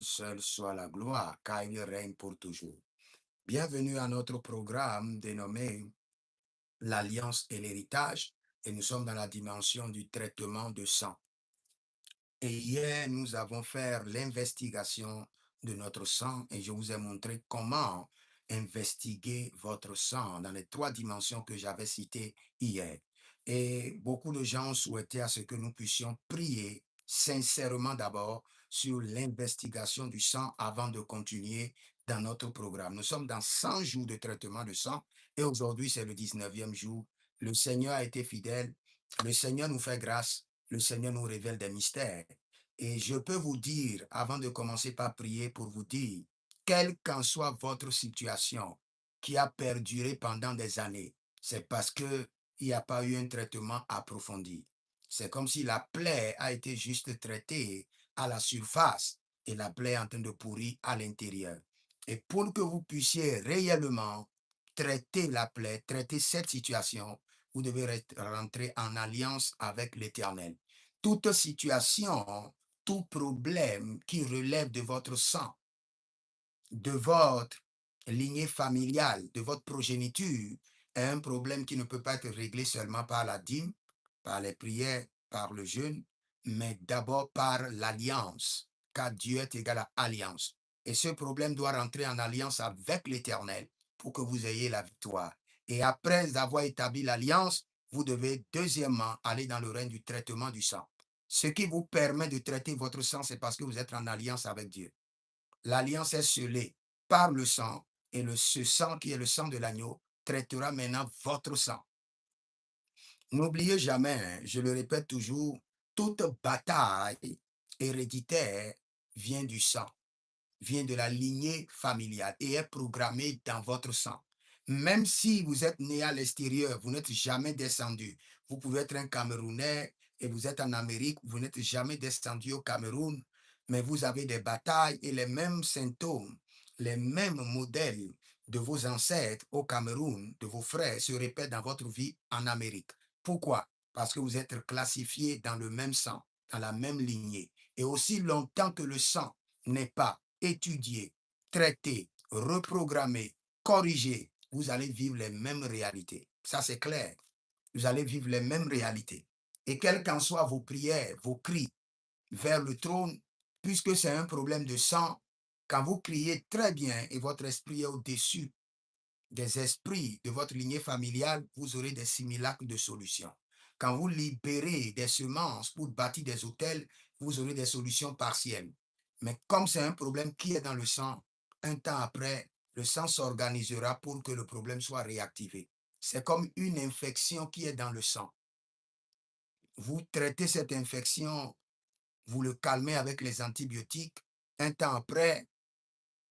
seul soit la gloire, car il règne pour toujours. Bienvenue à notre programme dénommé l'Alliance et l'héritage, et nous sommes dans la dimension du traitement de sang. Et hier, nous avons fait l'investigation de notre sang et je vous ai montré comment investiguer votre sang dans les trois dimensions que j'avais citées hier. Et beaucoup de gens souhaitaient à ce que nous puissions prier sincèrement d'abord sur l'investigation du sang avant de continuer dans notre programme. Nous sommes dans 100 jours de traitement de sang et aujourd'hui c'est le 19e jour. Le Seigneur a été fidèle, le Seigneur nous fait grâce, le Seigneur nous révèle des mystères. Et je peux vous dire, avant de commencer par prier, pour vous dire, quelle qu'en soit votre situation qui a perduré pendant des années, c'est parce que il n'y a pas eu un traitement approfondi. C'est comme si la plaie a été juste traitée à la surface et la plaie est en train de pourrir à l'intérieur. Et pour que vous puissiez réellement traiter la plaie, traiter cette situation, vous devez rentrer en alliance avec l'Éternel. Toute situation, tout problème qui relève de votre sang, de votre lignée familiale, de votre progéniture, est un problème qui ne peut pas être réglé seulement par la dîme, par les prières, par le jeûne, mais d'abord par l'alliance, car Dieu est égal à alliance. Et ce problème doit rentrer en alliance avec l'Éternel pour que vous ayez la victoire. Et après avoir établi l'alliance, vous devez deuxièmement aller dans le règne du traitement du sang. Ce qui vous permet de traiter votre sang, c'est parce que vous êtes en alliance avec Dieu. L'alliance est scellée par le sang et ce sang qui est le sang de l'agneau traitera maintenant votre sang. N'oubliez jamais, je le répète toujours, toute bataille héréditaire vient du sang, vient de la lignée familiale et est programmée dans votre sang. Même si vous êtes né à l'extérieur, vous n'êtes jamais descendu. Vous pouvez être un Camerounais et vous êtes en Amérique, vous n'êtes jamais descendu au Cameroun, mais vous avez des batailles et les mêmes symptômes, les mêmes modèles de vos ancêtres au Cameroun, de vos frères, se répètent dans votre vie en Amérique. Pourquoi? Parce que vous êtes classifiés dans le même sang, dans la même lignée. Et aussi longtemps que le sang n'est pas étudié, traité, reprogrammé, corrigé, vous allez vivre les mêmes réalités. Ça, c'est clair. Vous allez vivre les mêmes réalités. Et quelles qu'en soient vos prières, vos cris vers le trône, puisque c'est un problème de sang, quand vous criez très bien et votre esprit est au-dessus des esprits de votre lignée familiale, vous aurez des simulacres de solutions. Quand vous libérez des semences pour bâtir des hôtels, vous aurez des solutions partielles. Mais comme c'est un problème qui est dans le sang, un temps après, le sang s'organisera pour que le problème soit réactivé. C'est comme une infection qui est dans le sang. Vous traitez cette infection, vous le calmez avec les antibiotiques. Un temps après,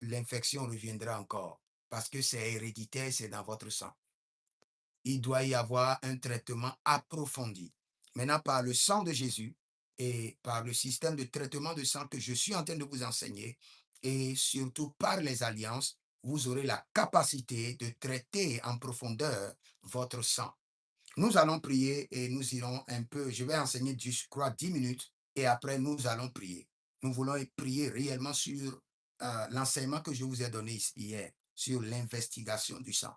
l'infection reviendra encore parce que c'est héréditaire, c'est dans votre sang. Il doit y avoir un traitement approfondi. Maintenant, par le sang de Jésus et par le système de traitement de sang que je suis en train de vous enseigner, et surtout par les alliances, vous aurez la capacité de traiter en profondeur votre sang. Nous allons prier et nous irons un peu, je vais enseigner, je crois, 10 minutes et après nous allons prier. Nous voulons prier réellement sur l'enseignement que je vous ai donné hier, sur l'investigation du sang.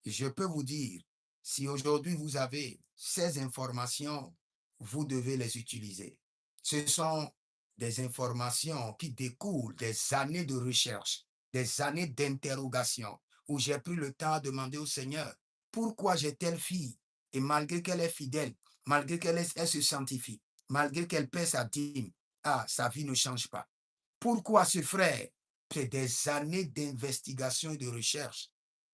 Je peux vous dire, si aujourd'hui vous avez ces informations, vous devez les utiliser. Ce sont des informations qui découlent des années de recherche, des années d'interrogation, où j'ai pris le temps de demander au Seigneur, pourquoi j'ai telle fille, et malgré qu'elle est fidèle, malgré elle se sanctifie, malgré qu'elle paie sa dîme, sa vie ne change pas. Pourquoi ce frère? C'est des années d'investigation et de recherche.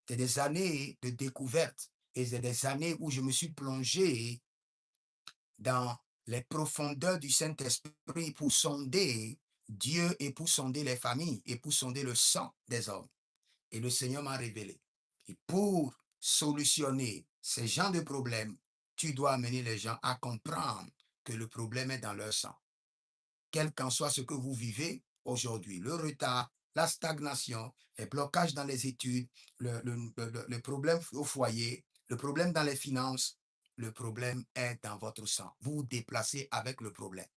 C'est des années de découverte. Et c'est des années où je me suis plongé dans les profondeurs du Saint-Esprit pour sonder Dieu et pour sonder les familles et pour sonder le sang des hommes. Et le Seigneur m'a révélé. Et pour solutionner ces genres de problèmes, tu dois amener les gens à comprendre que le problème est dans leur sang. Quel qu'en soit ce que vous vivez aujourd'hui, le retard, la stagnation, les blocages dans les études, le problème au foyer, le problème dans les finances, le problème est dans votre sang. Vous vous déplacez avec le problème.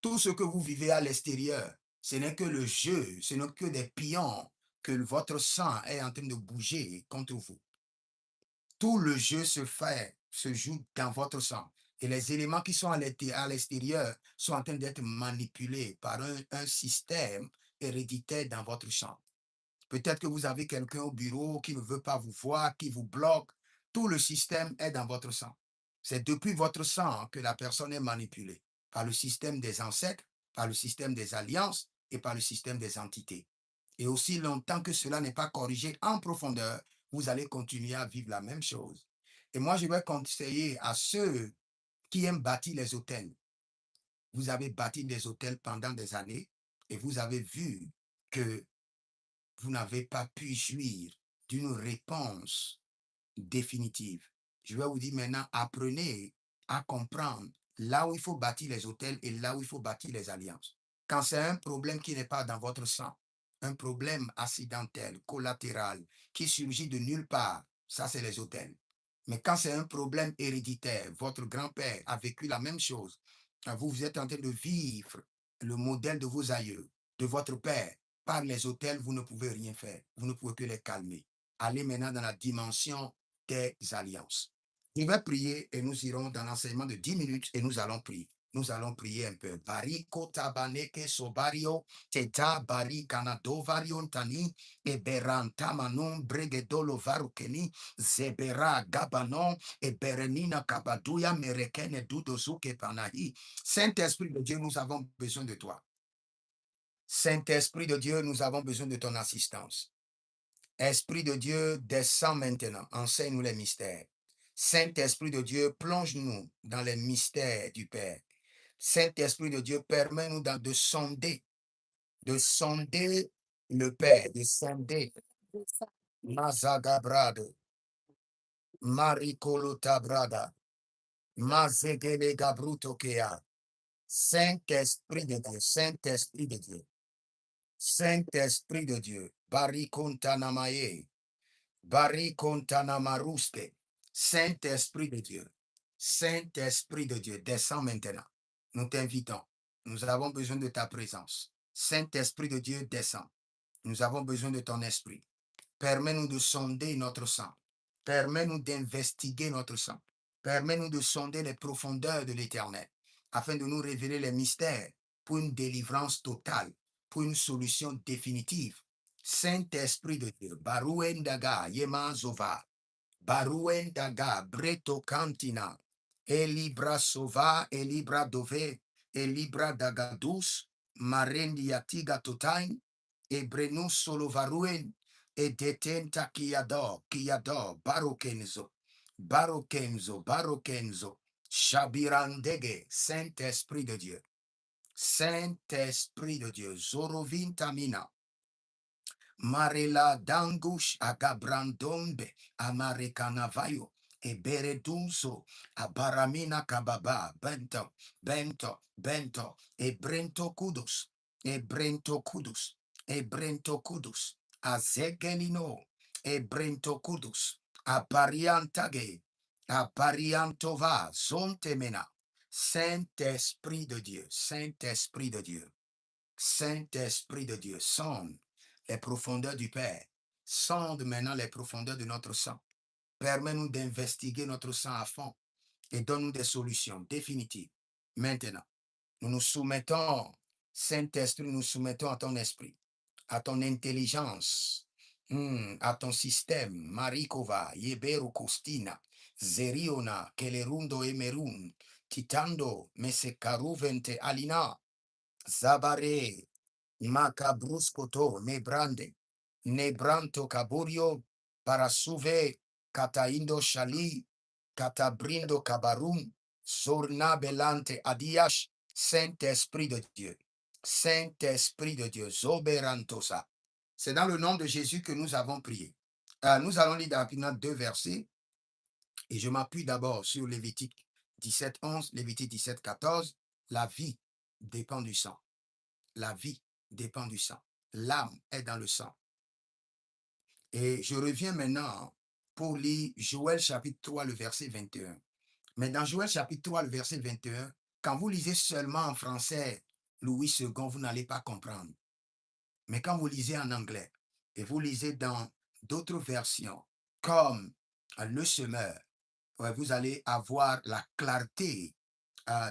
Tout ce que vous vivez à l'extérieur, Ce n'est que le jeu, ce n'est que des pions que votre sang est en train de bouger contre vous. Tout le jeu se joue dans votre sang. Et les éléments qui sont à l'extérieur sont en train d'être manipulés par un système héréditaire dans votre champ. Peut-être que vous avez quelqu'un au bureau qui ne veut pas vous voir, qui vous bloque. Tout le système est dans votre sang. C'est depuis votre sang que la personne est manipulée par le système des ancêtres, par le système des alliances et par le système des entités. Et aussi longtemps que cela n'est pas corrigé en profondeur, vous allez continuer à vivre la même chose. Et moi, je vais conseiller à ceux qui aiment bâtir les hôtels. Vous avez bâti des hôtels pendant des années et vous avez vu que vous n'avez pas pu jouir d'une réponse définitive. Je vais vous dire maintenant, apprenez à comprendre là où il faut bâtir les hôtels et là où il faut bâtir les alliances. Quand c'est un problème qui n'est pas dans votre sang, un problème accidentel, collatéral, qui surgit de nulle part, ça c'est les hôtels. Mais quand c'est un problème héréditaire, votre grand-père a vécu la même chose, vous êtes en train de vivre le modèle de vos aïeux, de votre père, par les hôtels, vous ne pouvez rien faire. Vous ne pouvez que les calmer. Allez maintenant dans la dimension des alliances. Je vais prier et nous irons dans l'enseignement de 10 minutes et nous allons prier. Nous allons prier un peu. Bariko tabaneke sobario, teta bari kanado varion tani, e beranta manon bregedolo varukeni, zebera gabanon, e berenina kabaduya merekene dudozuke panahi. Saint-Esprit de Dieu, nous avons besoin de toi. Saint-Esprit de Dieu, nous avons besoin de ton assistance. Esprit de Dieu, descends maintenant, enseigne-nous les mystères. Saint-Esprit de Dieu, plonge-nous dans les mystères du Père. Saint-Esprit de Dieu, permets-nous de sonder le Père, de sonder Mazagabrado, Maricolo Tabrada, Mazegele Gabruto Kea. Saint-Esprit de Dieu, Saint-Esprit de Dieu. Saint-Esprit de Dieu, Barikontanamaye, Barikontanamaruske, Saint-Esprit de Dieu, Saint-Esprit de Dieu, descends maintenant. Nous t'invitons. Nous avons besoin de ta présence. Saint-Esprit de Dieu, descends. Nous avons besoin de ton esprit. Permets-nous de sonder notre sang. Permets-nous d'investiguer notre sang. Permets-nous de sonder les profondeurs de l'Éternel, afin de nous révéler les mystères pour une délivrance totale, pour une solution définitive. Saint-Esprit de Dieu, Baruendaga, Yema Zova, Baruendaga, Breto Cantina, Elibra Sova, Elibra Dove, Elibra Dagadus, Marendiatiga Totain, Ebrenus Solovaruen, et detenta kiado, barokenzo, barokenzo, barokenzo, Shabirandege, Saint-Esprit de Dieu, Saint-Esprit de Dieu, Zorovintamina, Marela dangush agabrandonde, Amarekanavayo, e beredunso, abaramina kababa, bento, bento, bento, e brento kudos, e brento kudos, e brento kudos, azegelino, e brento kudos, apariantage, apariantova, zontemena, Saint-Esprit de Dieu, Saint-Esprit de Dieu, Saint-Esprit de Dieu, sonde les profondeurs du Père, sonde maintenant les profondeurs de notre sang. Permets-nous d'investiguer notre sang à fond et donne-nous des solutions définitives. Maintenant, nous nous soumettons, Saint-Esprit, nous soumettons à ton esprit, à ton intelligence, à ton système, Marikova, Yeberu Kostina, Zeriona, Kelerundo Emerun, Titando, Mesekaruvente Alina, Zabare, Macabruskoto, Nebranto Caburio, Parasuve, Cataindo Shali, Catabrindo Cabarum, Sorna Belante Adiash, Saint-Esprit de Dieu, Saint-Esprit de Dieu, Zoberantosa. C'est dans le nom de Jésus que nous avons prié. Nous allons lire rapidement 2 versets et je m'appuie d'abord sur Lévitique 17:11, Lévitique 17:14. La vie dépend du sang. La vie dépend du sang. L'âme est dans le sang. Et je reviens maintenant pour lire Joël chapitre 3, le verset 21. Mais dans Joël chapitre 3, le verset 21, quand vous lisez seulement en français Louis II, vous n'allez pas comprendre. Mais quand vous lisez en anglais et vous lisez dans d'autres versions, comme Le Semeur, vous allez avoir la clarté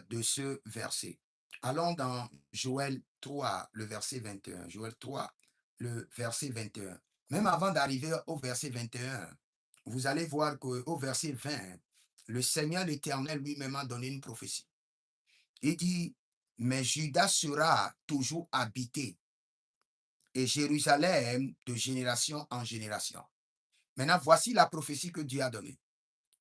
de ce verset. Allons dans Joël 3, le verset 21. Joël 3, le verset 21. Même avant d'arriver au verset 21, vous allez voir qu'au verset 20, le Seigneur l'Éternel lui-même a donné une prophétie. Il dit, mais Juda sera toujours habité et Jérusalem de génération en génération. Maintenant, voici la prophétie que Dieu a donnée.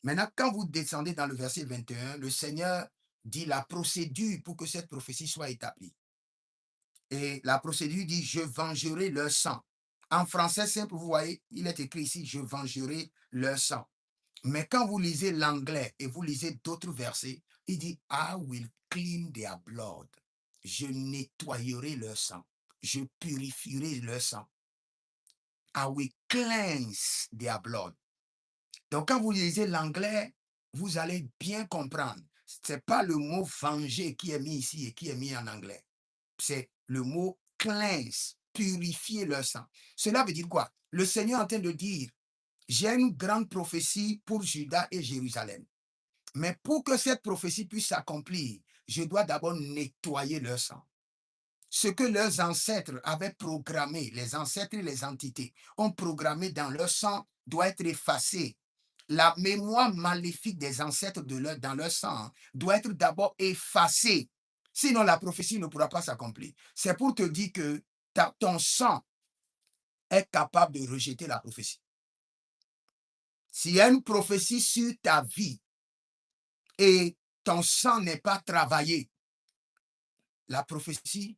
Maintenant, quand vous descendez dans le verset 21, le Seigneur dit la procédure pour que cette prophétie soit établie. Et la procédure dit, je vengerai leur sang. En français simple, vous voyez, il est écrit ici, je vengerai leur sang. Mais quand vous lisez l'anglais et vous lisez d'autres versets, il dit, I will clean their blood. Je nettoyerai leur sang. Je purifierai leur sang. I will cleanse their blood. Donc, quand vous lisez l'anglais, vous allez bien comprendre. Ce n'est pas le mot venger qui est mis ici et qui est mis en anglais. C'est le mot cleanse, purifier leur sang. Cela veut dire quoi? Le Seigneur est en train de dire, j'ai une grande prophétie pour Juda et Jérusalem. Mais pour que cette prophétie puisse s'accomplir, je dois d'abord nettoyer leur sang. Ce que leurs ancêtres avaient programmé, les ancêtres et les entités ont programmé dans leur sang doit être effacé. La mémoire maléfique des ancêtres dans leur sang doit être d'abord effacée. Sinon, la prophétie ne pourra pas s'accomplir. C'est pour te dire que ton sang est capable de rejeter la prophétie. S'il y a une prophétie sur ta vie et ton sang n'est pas travaillé, la prophétie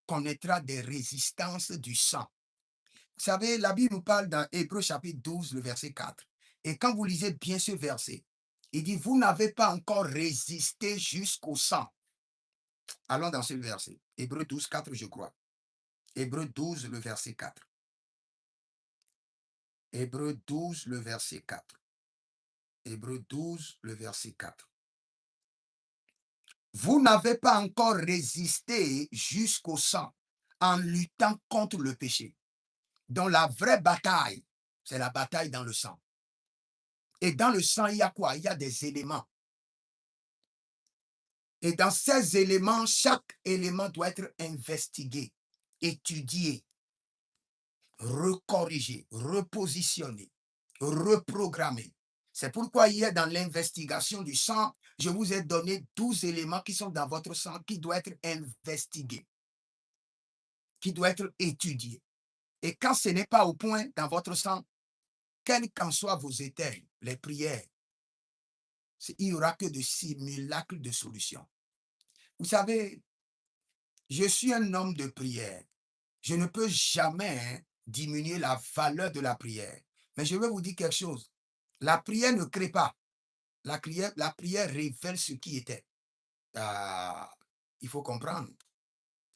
connaîtra des résistances du sang. Vous savez, la Bible nous parle dans Hébreux chapitre 12, le verset 4. Et quand vous lisez bien ce verset, il dit, vous n'avez pas encore résisté jusqu'au sang. Allons dans ce verset. Hébreux 12, 4, je crois. Hébreux 12, le verset 4. Hébreux 12, le verset 4. Hébreux 12, le verset 4. Vous n'avez pas encore résisté jusqu'au sang en luttant contre le péché. Donc la vraie bataille, c'est la bataille dans le sang. Et dans le sang, il y a quoi? Il y a des éléments. Et dans ces éléments, chaque élément doit être investigué, étudié, recorrigé, repositionné, reprogrammé. C'est pourquoi hier, dans l'investigation du sang, je vous ai donné 12 éléments qui sont dans votre sang, qui doivent être investigués, qui doivent être étudiés. Et quand ce n'est pas au point dans votre sang, quels qu'en soient vos états, les prières, il n'y aura que de simulacres de solutions. Vous savez, je suis un homme de prière. Je ne peux jamais diminuer la valeur de la prière. Mais je vais vous dire quelque chose. La prière ne crée pas. La prière révèle ce qui était. Il faut comprendre.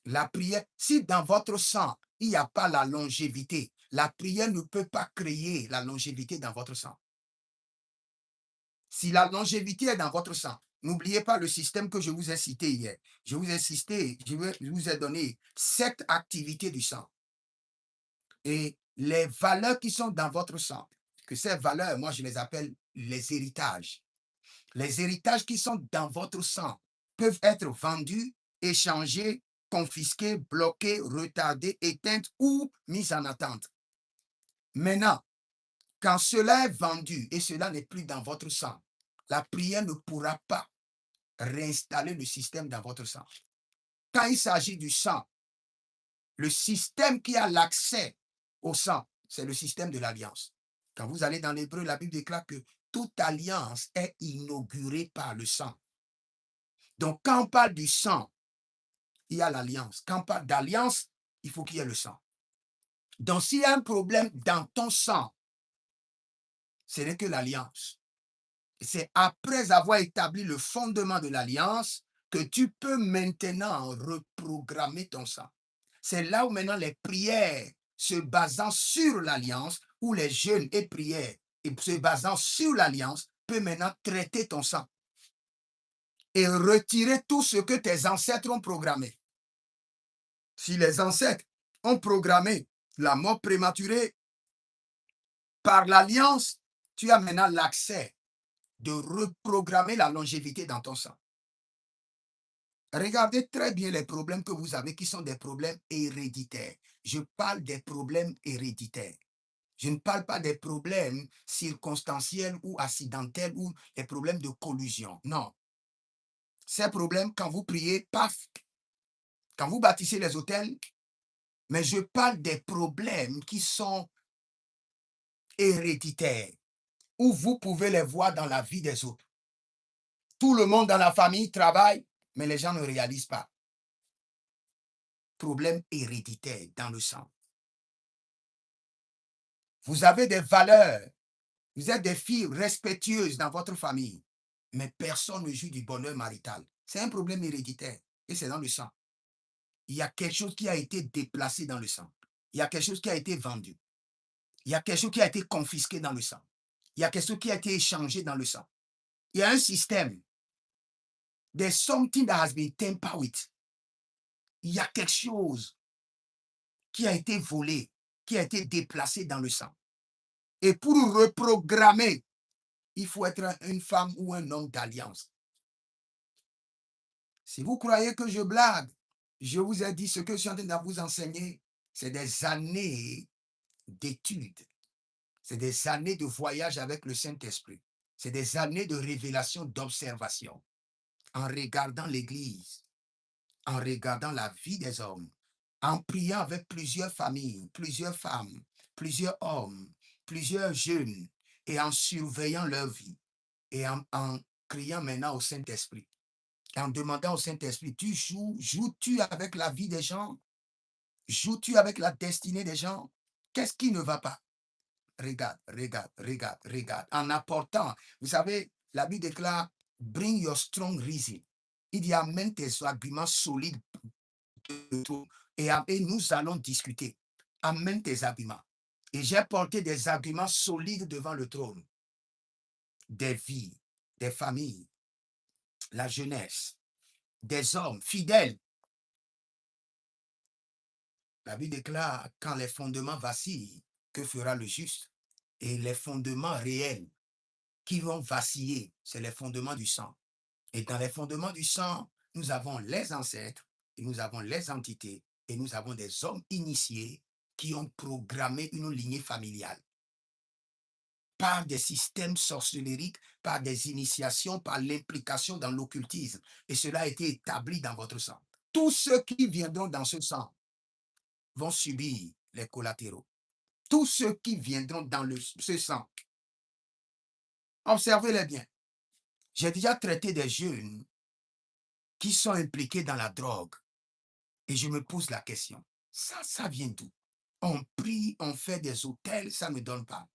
La prière, si dans votre sang, il n'y a pas la longévité, la prière ne peut pas créer la longévité dans votre sang. Si la longévité est dans votre sang, n'oubliez pas le système que je vous ai cité hier. Je vous ai donné 7 activités du sang. Et les valeurs qui sont dans votre sang, que ces valeurs, moi je les appelle les héritages. Les héritages qui sont dans votre sang peuvent être vendus, échangés, confisqués, bloqués, retardés, éteints ou mis en attente. Maintenant, quand cela est vendu et cela n'est plus dans votre sang, la prière ne pourra pas réinstaller le système dans votre sang. Quand il s'agit du sang, le système qui a l'accès au sang, c'est le système de l'alliance. Quand vous allez dans l'Hébreu, la Bible déclare que toute alliance est inaugurée par le sang. Donc, quand on parle du sang, il y a l'alliance. Quand on parle d'alliance, il faut qu'il y ait le sang. Donc, s'il y a un problème dans ton sang, ce n'est que l'alliance. C'est après avoir établi le fondement de l'alliance que tu peux maintenant reprogrammer ton sang. C'est là où maintenant les prières se basant sur l'alliance, où les jeûnes et prières et se basant sur l'alliance peuvent maintenant traiter ton sang et retirer tout ce que tes ancêtres ont programmé. Si les ancêtres ont programmé la mort prématurée par l'alliance, tu as maintenant l'accès de reprogrammer la longévité dans ton sang. Regardez très bien les problèmes que vous avez qui sont des problèmes héréditaires. Je parle des problèmes héréditaires. Je ne parle pas des problèmes circonstanciels ou accidentels ou des problèmes de collusion. Non. Ces problèmes, quand vous priez, paf, quand vous bâtissez les hôtels, mais je parle des problèmes qui sont héréditaires, où vous pouvez les voir dans la vie des autres. Tout le monde dans la famille travaille, mais les gens ne réalisent pas. Problème héréditaire dans le sang. Vous avez des valeurs. Vous êtes des filles respectueuses dans votre famille, mais personne ne joue du bonheur marital. C'est un problème héréditaire et c'est dans le sang. Il y a quelque chose qui a été déplacé dans le sang. Il y a quelque chose qui a été vendu. Il y a quelque chose qui a été confisqué dans le sang. Il y a quelque chose qui a été échangé dans le sang. Il y a un système. There's something that has been tampered with. Il y a quelque chose qui a été volé, qui a été déplacé dans le sang. Et pour reprogrammer, il faut être une femme ou un homme d'alliance. Si vous croyez que je blague, je vous ai dit ce que je suis en train de vous enseigner, c'est des années d'études. C'est des années de voyage avec le Saint-Esprit. C'est des années de révélation, d'observation. En regardant l'Église, en regardant la vie des hommes, en priant avec plusieurs familles, plusieurs femmes, plusieurs hommes, plusieurs jeunes, et en surveillant leur vie, et en criant maintenant au Saint-Esprit, en demandant au Saint-Esprit, joues-tu avec la vie des gens? Joues-tu avec la destinée des gens? Qu'est-ce qui ne va pas? Regarde, regarde, regarde, regarde. En apportant, vous savez, la Bible déclare, bring your strong reason. Il dit, amène tes arguments solides et nous allons discuter. Amène tes arguments. Et j'ai porté des arguments solides devant le trône. Des vies, des familles, la jeunesse, des hommes fidèles. La Bible déclare, quand les fondements vacillent, que fera le juste? Et les fondements réels qui vont vaciller, c'est les fondements du sang. Et dans les fondements du sang, nous avons les ancêtres, et nous avons les entités, et nous avons des hommes initiés qui ont programmé une lignée familiale. Par des systèmes sorcellériques, par des initiations, par l'implication dans l'occultisme. Et cela a été établi dans votre sang. Tous ceux qui viendront dans ce sang vont subir les collatéraux. Tous ceux qui viendront dans ce sang, observez-les bien. J'ai déjà traité des jeunes qui sont impliqués dans la drogue. Et je me pose la question, ça vient d'où? On prie, on fait des hôtels, ça ne donne pas.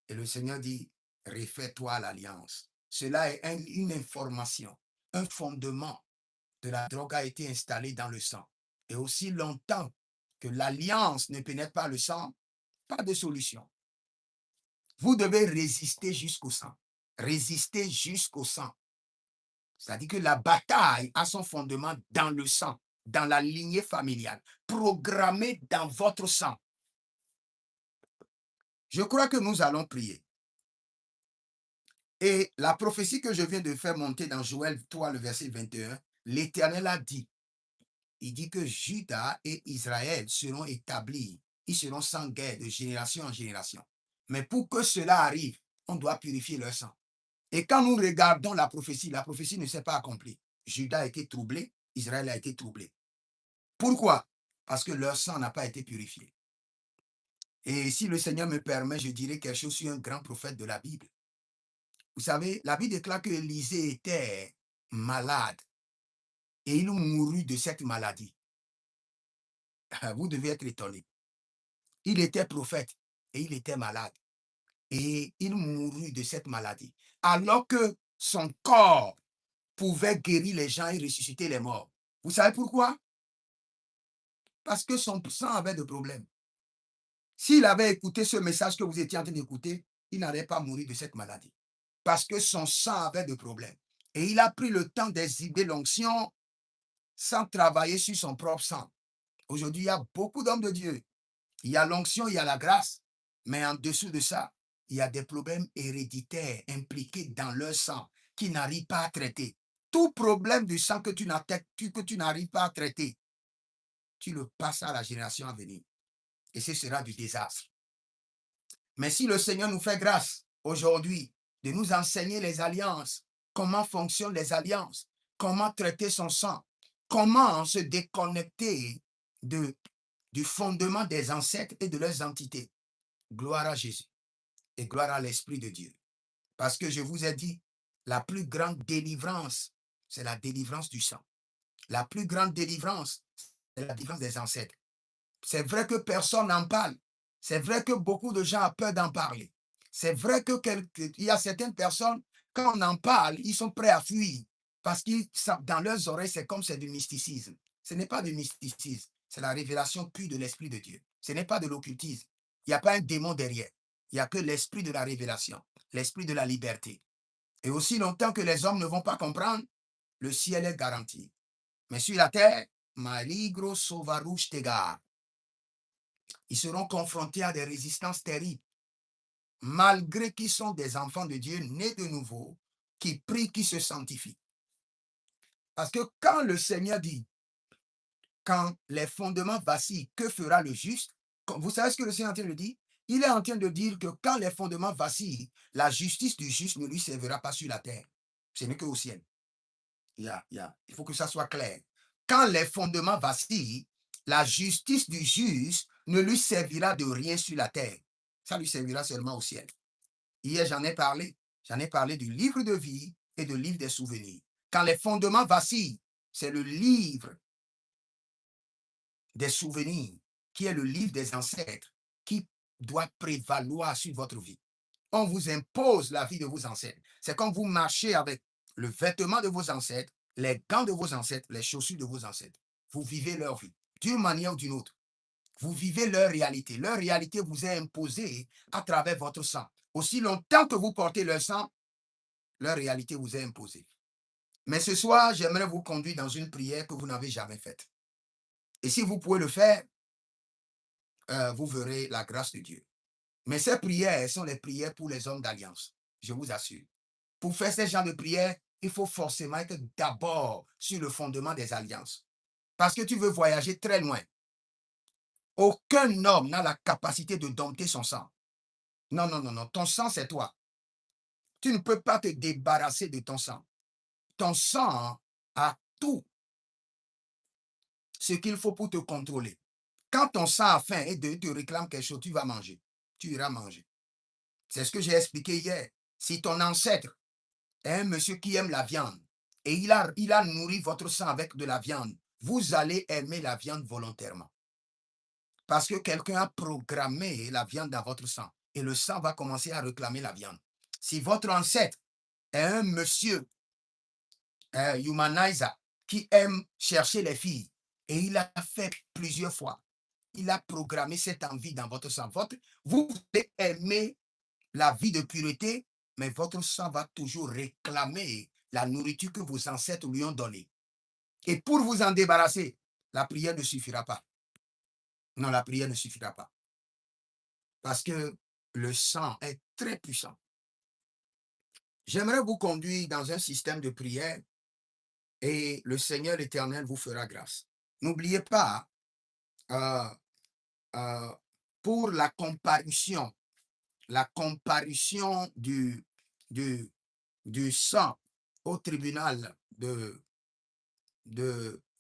Et le Seigneur dit, refais-toi l'alliance. Cela est une information, un fondement de la drogue a été installé dans le sang. Et aussi longtemps que l'alliance ne pénètre pas le sang, pas de solution. Vous devez résister jusqu'au sang. Résister jusqu'au sang. C'est-à-dire que la bataille a son fondement dans le sang, dans la lignée familiale, programmée dans votre sang. Je crois que nous allons prier. Et la prophétie que je viens de faire monter dans Joël 3, le verset 21, l'Éternel a dit, il dit que Juda et Israël seront établis, ils seront sans guerre de génération en génération. Mais pour que cela arrive, on doit purifier leur sang. Et quand nous regardons la prophétie ne s'est pas accomplie. Juda a été troublé, Israël a été troublé. Pourquoi? Parce que leur sang n'a pas été purifié. Et si le Seigneur me permet, je dirais quelque chose sur un grand prophète de la Bible. Vous savez, la Bible déclare que Élisée était malade et il mourut de cette maladie. Vous devez être étonné. Il était prophète et il était malade. Et il mourut de cette maladie. Alors que son corps pouvait guérir les gens et ressusciter les morts. Vous savez pourquoi? Parce que son sang avait de problèmes. S'il avait écouté ce message que vous étiez en train d'écouter, il n'allait pas mourir de cette maladie. Parce que son sang avait de problèmes. Et il a pris le temps d'exhiber l'onction sans travailler sur son propre sang. Aujourd'hui, il y a beaucoup d'hommes de Dieu. Il y a l'onction, il y a la grâce, mais en dessous de ça, il y a des problèmes héréditaires impliqués dans leur sang qui n'arrivent pas à traiter. Tout problème du sang que tu n'arrives pas à traiter, tu le passes à la génération à venir. Et ce sera du désastre. Mais si le Seigneur nous fait grâce aujourd'hui de nous enseigner les alliances, comment fonctionnent les alliances, comment traiter son sang, comment se déconnecter du fondement des ancêtres et de leurs entités. Gloire à Jésus et gloire à l'Esprit de Dieu. Parce que je vous ai dit, la plus grande délivrance, c'est la délivrance du sang. La plus grande délivrance, c'est la délivrance des ancêtres. C'est vrai que personne n'en parle. C'est vrai que beaucoup de gens ont peur d'en parler. C'est vrai qu'il y a certaines personnes, quand on en parle, ils sont prêts à fuir. Parce que dans leurs oreilles, c'est comme c'est du mysticisme. Ce n'est pas du mysticisme. C'est la révélation pure de l'Esprit de Dieu. Ce n'est pas de l'occultisme. Il n'y a pas un démon derrière. Il n'y a que l'Esprit de la révélation, l'Esprit de la liberté. Et aussi longtemps que les hommes ne vont pas comprendre, le ciel est garanti. Mais sur la terre, maligro sovarouche tegar. Ils seront confrontés à des résistances terribles, malgré qu'ils sont des enfants de Dieu nés de nouveau, qui prient, qui se sanctifient. Parce que quand le Seigneur dit, quand les fondements vacillent, que fera le juste? Vous savez ce que le Seigneur est en train de dire? Il est en train de dire que quand les fondements vacillent, la justice du juste ne lui servira pas sur la terre. Ce n'est qu'au ciel. Il faut que ça soit clair. Quand les fondements vacillent, la justice du juste ne lui servira de rien sur la terre. Ça lui servira seulement au ciel. Hier, j'en ai parlé. J'en ai parlé du livre de vie et du livre des souvenirs. Quand les fondements vacillent, c'est le livre des souvenirs, qui est le livre des ancêtres, qui doit prévaloir sur votre vie. On vous impose la vie de vos ancêtres. C'est comme vous marchez avec le vêtement de vos ancêtres, les gants de vos ancêtres, les chaussures de vos ancêtres. Vous vivez leur vie, d'une manière ou d'une autre. Vous vivez leur réalité. Leur réalité vous est imposée à travers votre sang. Aussi longtemps que vous portez leur sang, leur réalité vous est imposée. Mais ce soir, j'aimerais vous conduire dans une prière que vous n'avez jamais faite. Et si vous pouvez le faire, vous verrez la grâce de Dieu. Mais ces prières sont les prières pour les hommes d'alliance, je vous assure. Pour faire ce genre de prières, il faut forcément être d'abord sur le fondement des alliances. Parce que tu veux voyager très loin. Aucun homme n'a la capacité de dompter son sang. Non, non, non, non. Ton sang, c'est toi. Tu ne peux pas te débarrasser de ton sang. Ton sang a tout ce qu'il faut pour te contrôler. Quand ton sang a faim et te réclame quelque chose, tu vas manger. Tu iras manger. C'est ce que j'ai expliqué hier. Si ton ancêtre est un monsieur qui aime la viande et il a nourri votre sang avec de la viande, vous allez aimer la viande volontairement. Parce que quelqu'un a programmé la viande dans votre sang et le sang va commencer à réclamer la viande. Si votre ancêtre est un monsieur humanizer qui aime chercher les filles et il a fait plusieurs fois, il a programmé cette envie dans votre sang. Vous allez aimer la vie de pureté, mais votre sang va toujours réclamer la nourriture que vos ancêtres lui ont donnée. Et pour vous en débarrasser, la prière ne suffira pas. Non, la prière ne suffira pas. Parce que le sang est très puissant. J'aimerais vous conduire dans un système de prière et le Seigneur éternel vous fera grâce. N'oubliez pas, euh, euh, pour la comparution du sang au tribunal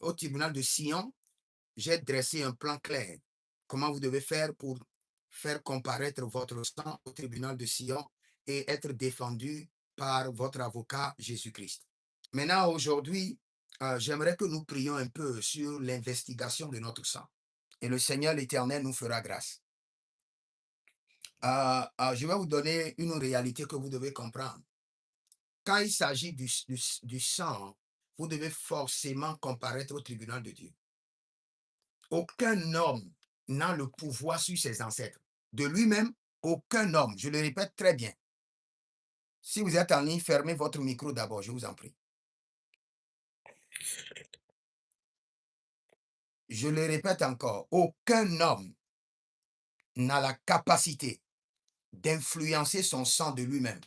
au tribunal de Sion, j'ai dressé un plan clair. Comment vous devez faire pour faire comparaître votre sang au tribunal de Sion et être défendu par votre avocat Jésus-Christ. Maintenant, aujourd'hui, j'aimerais que nous prions un peu sur l'investigation de notre sang. Et le Seigneur l'Éternel nous fera grâce. Je vais vous donner une réalité que vous devez comprendre. Quand il s'agit du sang, vous devez forcément comparaître au tribunal de Dieu. Aucun homme n'a le pouvoir sur ses ancêtres. De lui-même, aucun homme. Je le répète très bien. Si vous êtes en ligne, fermez votre micro d'abord, je vous en prie. Je le répète encore, aucun homme n'a la capacité d'influencer son sang de lui-même,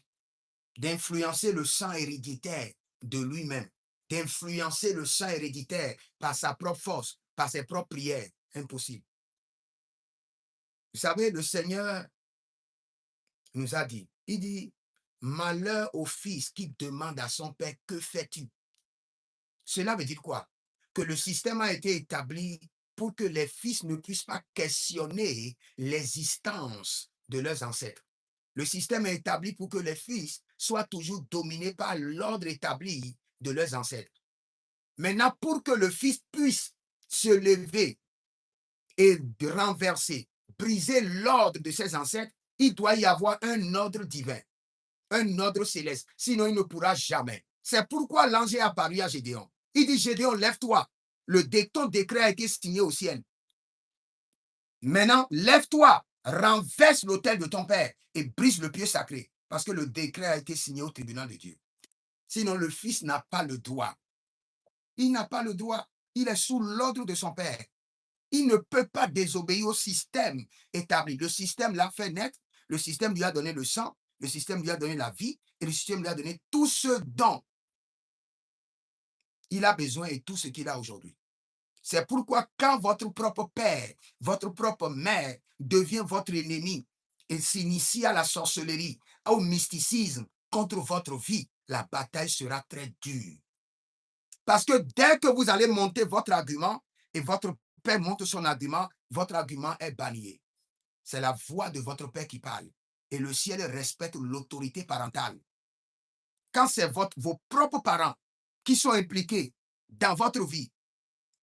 d'influencer le sang héréditaire de lui-même, d'influencer le sang héréditaire par sa propre force, par ses propres prières. Impossible. Vous savez, le Seigneur nous a dit, il dit, malheur au fils qui demande à son père, que fais-tu? Cela veut dire quoi? Que le système a été établi pour que les fils ne puissent pas questionner l'existence de leurs ancêtres. Le système est établi pour que les fils soient toujours dominés par l'ordre établi de leurs ancêtres. Maintenant, pour que le fils puisse se lever et renverser, briser l'ordre de ses ancêtres, il doit y avoir un ordre divin, un ordre céleste. Sinon, il ne pourra jamais. C'est pourquoi l'ange est apparu à Gédéon. Il dit, Gédéon, lève-toi. Ton décret a été signé au ciel. Maintenant, lève-toi, renverse l'autel de ton père et brise le pieu sacré. Parce que le décret a été signé au tribunal de Dieu. Sinon, le fils n'a pas le droit. Il n'a pas le droit. Il est sous l'ordre de son père. Il ne peut pas désobéir au système établi. Le système l'a fait naître. Le système lui a donné le sang. Le système lui a donné la vie. Et le système lui a donné tout ce dont il a besoin et tout ce qu'il a aujourd'hui. C'est pourquoi quand votre propre père, votre propre mère devient votre ennemi et s'initie à la sorcellerie, au mysticisme contre votre vie, la bataille sera très dure. Parce que dès que vous allez monter votre argument et votre père monte son argument, votre argument est banni. C'est la voix de votre père qui parle. Et le ciel respecte l'autorité parentale. Quand c'est vos propres parents qui sont impliqués dans votre vie,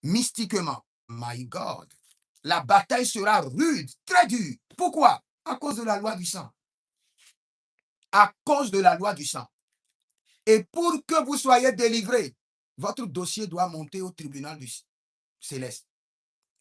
mystiquement, my God, la bataille sera rude, très dure. Pourquoi? À cause de la loi du sang. À cause de la loi du sang. Et pour que vous soyez délivrés, votre dossier doit monter au tribunal du céleste.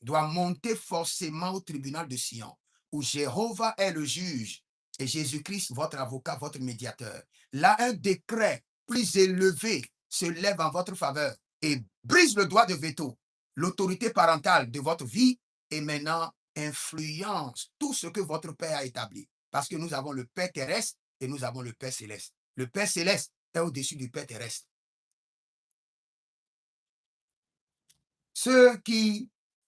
Doit monter forcément au tribunal de Sion, où Jéhovah est le juge et Jésus-Christ, votre avocat, votre médiateur. Là, un décret plus élevé se lève en votre faveur et brise le droit de veto. L'autorité parentale de votre vie et maintenant influence tout ce que votre Père a établi. Parce que nous avons le Père terrestre et nous avons le Père céleste. Le Père céleste est au-dessus du Père terrestre. Ceux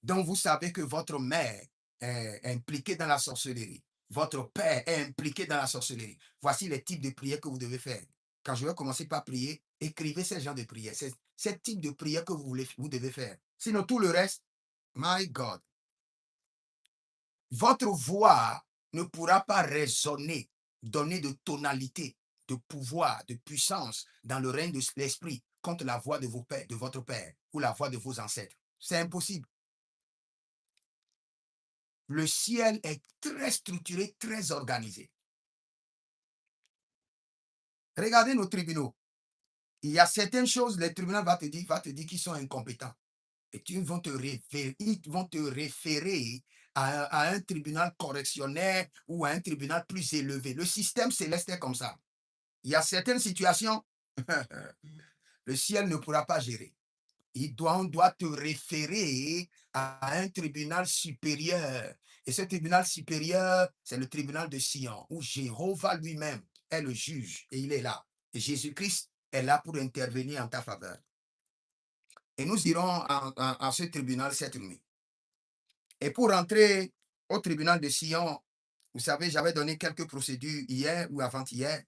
dont vous savez que votre mère est impliquée dans la sorcellerie, votre père est impliqué dans la sorcellerie, voici les types de prières que vous devez faire. Quand je vais commencer par prier, écrivez ces genres de prières. C'est ce type de prières que vous devez faire. Sinon, tout le reste, my God, votre voix ne pourra pas résonner, donner de tonalité, de pouvoir, de puissance dans le règne de l'esprit contre la voix de votre père ou la voix de vos ancêtres. C'est impossible. Le ciel est très structuré, très organisé. Regardez nos tribunaux. Il y a certaines choses, les tribunaux va te dire qu'ils sont incompétents. Et ils vont te référer à un tribunal correctionnel ou à un tribunal plus élevé. Le système céleste est comme ça. Il y a certaines situations, le ciel ne pourra pas gérer. On doit te référer à un tribunal supérieur. Et ce tribunal supérieur, c'est le tribunal de Sion, où Jéhovah lui-même est le juge et il est là. Et Jésus-Christ est là pour intervenir en ta faveur. Et nous irons à ce tribunal cette nuit. Et pour rentrer au tribunal de Sion, vous savez, j'avais donné quelques procédures hier ou avant-hier,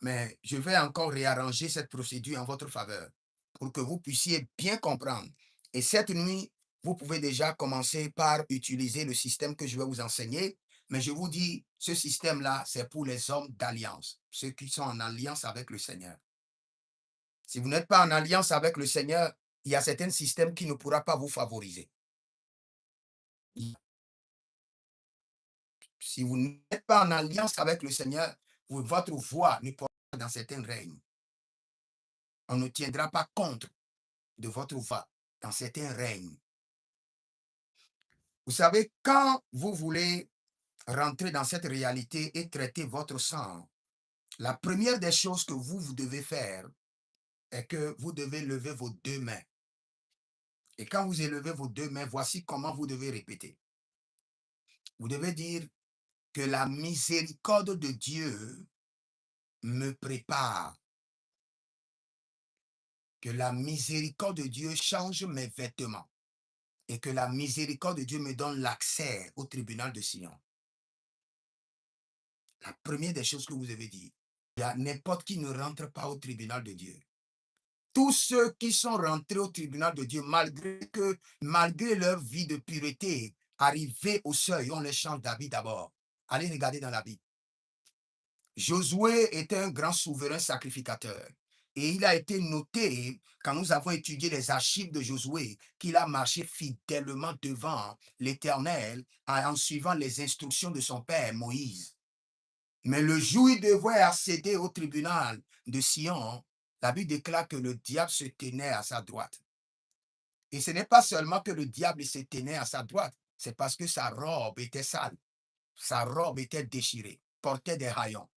mais je vais encore réarranger cette procédure en votre faveur pour que vous puissiez bien comprendre. Et cette nuit, vous pouvez déjà commencer par utiliser le système que je vais vous enseigner. Mais je vous dis, ce système-là, c'est pour les hommes d'alliance, ceux qui sont en alliance avec le Seigneur. Si vous n'êtes pas en alliance avec le Seigneur, il y a certains systèmes qui ne pourront pas vous favoriser. Si vous n'êtes pas en alliance avec le Seigneur, votre voix ne portera pas dans certains règnes. On ne tiendra pas compte de votre voix dans certains règnes. Vous savez, quand vous voulez rentrer dans cette réalité et traiter votre sang, la première des choses que vous devez faire est que vous devez lever vos deux mains. Et quand vous élevez vos deux mains, voici comment vous devez répéter. Vous devez dire que la miséricorde de Dieu me prépare. Que la miséricorde de Dieu change mes vêtements. Et que la miséricorde de Dieu me donne l'accès au tribunal de Sion. La première des choses que vous devez dire. Il y a n'importe qui ne rentre pas au tribunal de Dieu. Tous ceux qui sont rentrés au tribunal de Dieu, malgré leur vie de pureté, arrivés au seuil, on les change d'habit d'abord. Allez regarder dans la Bible. Josué était un grand souverain sacrificateur. Et il a été noté, quand nous avons étudié les archives de Josué, qu'il a marché fidèlement devant l'Éternel en suivant les instructions de son père Moïse. Mais le jour où il devait accéder au tribunal de Sion, la Bible déclare que le diable se tenait à sa droite. Et ce n'est pas seulement que le diable se tenait à sa droite, c'est parce que sa robe était sale, sa robe était déchirée, portait des haillons.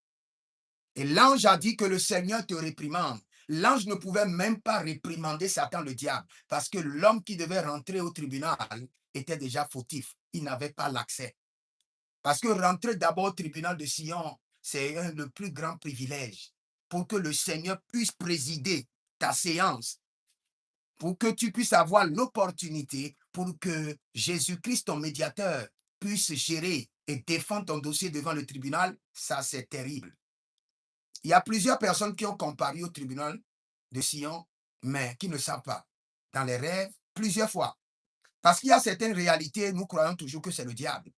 Et l'ange a dit que le Seigneur te réprimande. L'ange ne pouvait même pas réprimander Satan le diable, parce que l'homme qui devait rentrer au tribunal était déjà fautif. Il n'avait pas l'accès. Parce que rentrer d'abord au tribunal de Sion, c'est le plus grand privilège pour que le Seigneur puisse présider ta séance, pour que tu puisses avoir l'opportunité pour que Jésus-Christ, ton médiateur, puisse gérer et défendre ton dossier devant le tribunal. Ça, c'est terrible. Il y a plusieurs personnes qui ont comparu au tribunal de Sion, mais qui ne savent pas. Dans les rêves, plusieurs fois. Parce qu'il y a certaines réalités, nous croyons toujours que c'est le diable.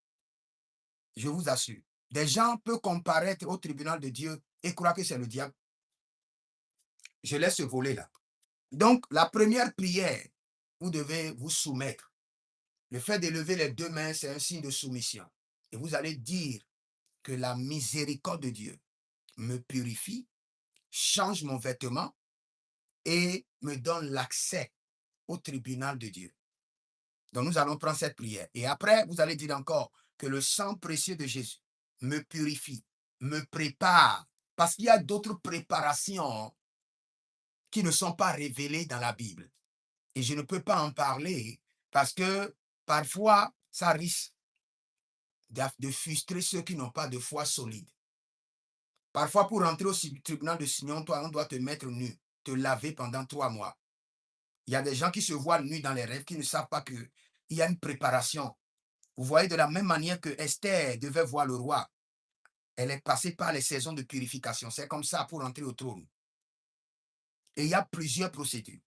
Je vous assure. Des gens peuvent comparaître au tribunal de Dieu et croire que c'est le diable. Je laisse ce volet-là. Donc, la première prière, vous devez vous soumettre. Le fait d'élever les deux mains, c'est un signe de soumission. Et vous allez dire que la miséricorde de Dieu me purifie, change mon vêtement et me donne l'accès au tribunal de Dieu. Donc, nous allons prendre cette prière. Et après, vous allez dire encore que le sang précieux de Jésus me purifie, me prépare. Parce qu'il y a d'autres préparations qui ne sont pas révélées dans la Bible. Et je ne peux pas en parler parce que parfois, ça risque de frustrer ceux qui n'ont pas de foi solide. Parfois, pour entrer au tribunal de Sion, toi, on doit te mettre nu, te laver pendant 3 mois. Il y a des gens qui se voient nus dans les rêves, qui ne savent pas qu'il y a une préparation. Vous voyez, de la même manière que Esther devait voir le roi, elle est passée par les saisons de purification. C'est comme ça pour entrer au trône. Et il y a plusieurs procédures.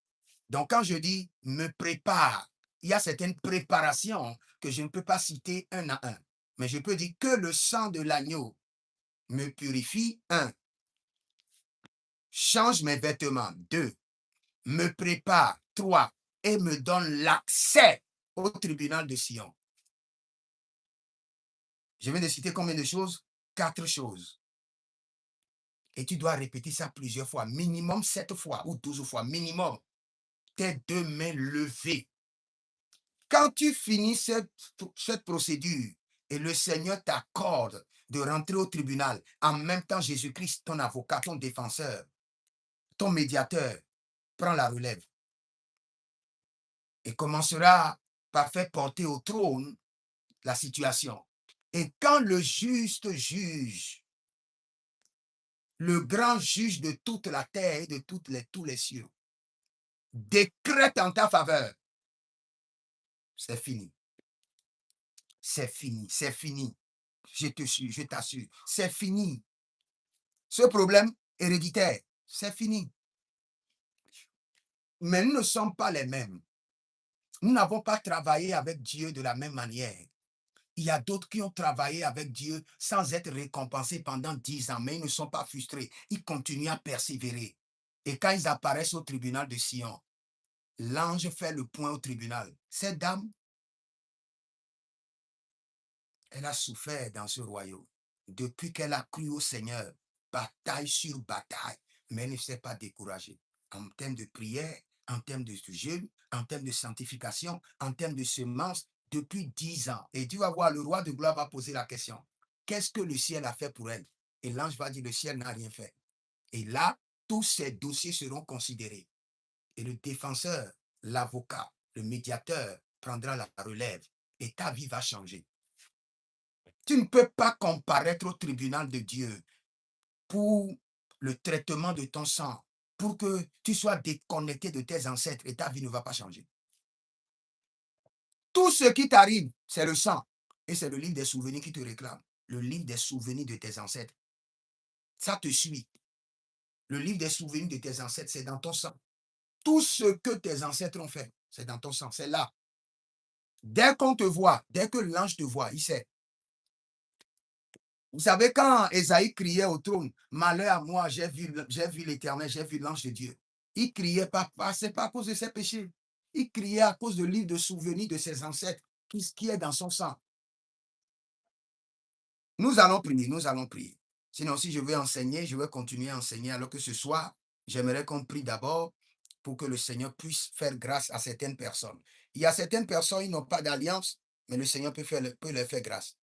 Donc, quand je dis me prépare, il y a certaines préparations que je ne peux pas citer un à un. Mais je peux dire que le sang de l'agneau me purifie. 1. Change mes vêtements. 2. Me prépare. 3. Et me donne l'accès au tribunal de Sion. Je viens de citer combien de choses? 4 choses. Et tu dois répéter ça plusieurs fois, minimum 7 fois ou 12 fois, minimum. Tes deux mains levées. Quand tu finis cette procédure et le Seigneur t'accorde de rentrer au tribunal, en même temps Jésus-Christ, ton avocat, ton défenseur, ton médiateur, prend la relève et commencera par faire porter au trône la situation. Et quand le juste juge, le grand juge de toute la terre et de tous les cieux, décrète en ta faveur, c'est fini. C'est fini, c'est fini. Je t'assure, c'est fini. Ce problème héréditaire, c'est fini. Mais nous ne sommes pas les mêmes. Nous n'avons pas travaillé avec Dieu de la même manière. Il y a d'autres qui ont travaillé avec Dieu sans être récompensés pendant 10 ans, mais ils ne sont pas frustrés. Ils continuent à persévérer. Et quand ils apparaissent au tribunal de Sion, l'ange fait le point au tribunal. Cette dame, elle a souffert dans ce royaume. Depuis qu'elle a cru au Seigneur, bataille sur bataille, mais elle ne s'est pas découragée. En termes de prière, en termes de jeûne, en termes de sanctification, en termes de semences, depuis 10 ans. Et tu vas voir, le roi de gloire va poser la question. Qu'est-ce que le ciel a fait pour elle? Et l'ange va dire, le ciel n'a rien fait. Et là, tous ces dossiers seront considérés. Et le défenseur, l'avocat, le médiateur prendra la relève et ta vie va changer. Tu ne peux pas comparaître au tribunal de Dieu pour le traitement de ton sang, pour que tu sois déconnecté de tes ancêtres et ta vie ne va pas changer. Tout ce qui t'arrive, c'est le sang. Et c'est le livre des souvenirs qui te réclame. Le livre des souvenirs de tes ancêtres. Ça te suit. Le livre des souvenirs de tes ancêtres, c'est dans ton sang. Tout ce que tes ancêtres ont fait, c'est dans ton sang. C'est là. Dès qu'on te voit, dès que l'ange te voit, il sait. Vous savez, quand Ésaïe criait au trône, malheur à moi, j'ai vu l'Éternel, j'ai vu l'ange de Dieu. Il criait c'est pas à cause de ses péchés. Il criait à cause du livre de souvenirs de ses ancêtres, qui est dans son sang. Nous allons prier, nous allons prier. Sinon, si je veux enseigner, je vais continuer à enseigner. Alors que ce soir, j'aimerais qu'on prie d'abord pour que le Seigneur puisse faire grâce à certaines personnes. Il y a certaines personnes, ils n'ont pas d'alliance, mais le Seigneur peut leur faire grâce.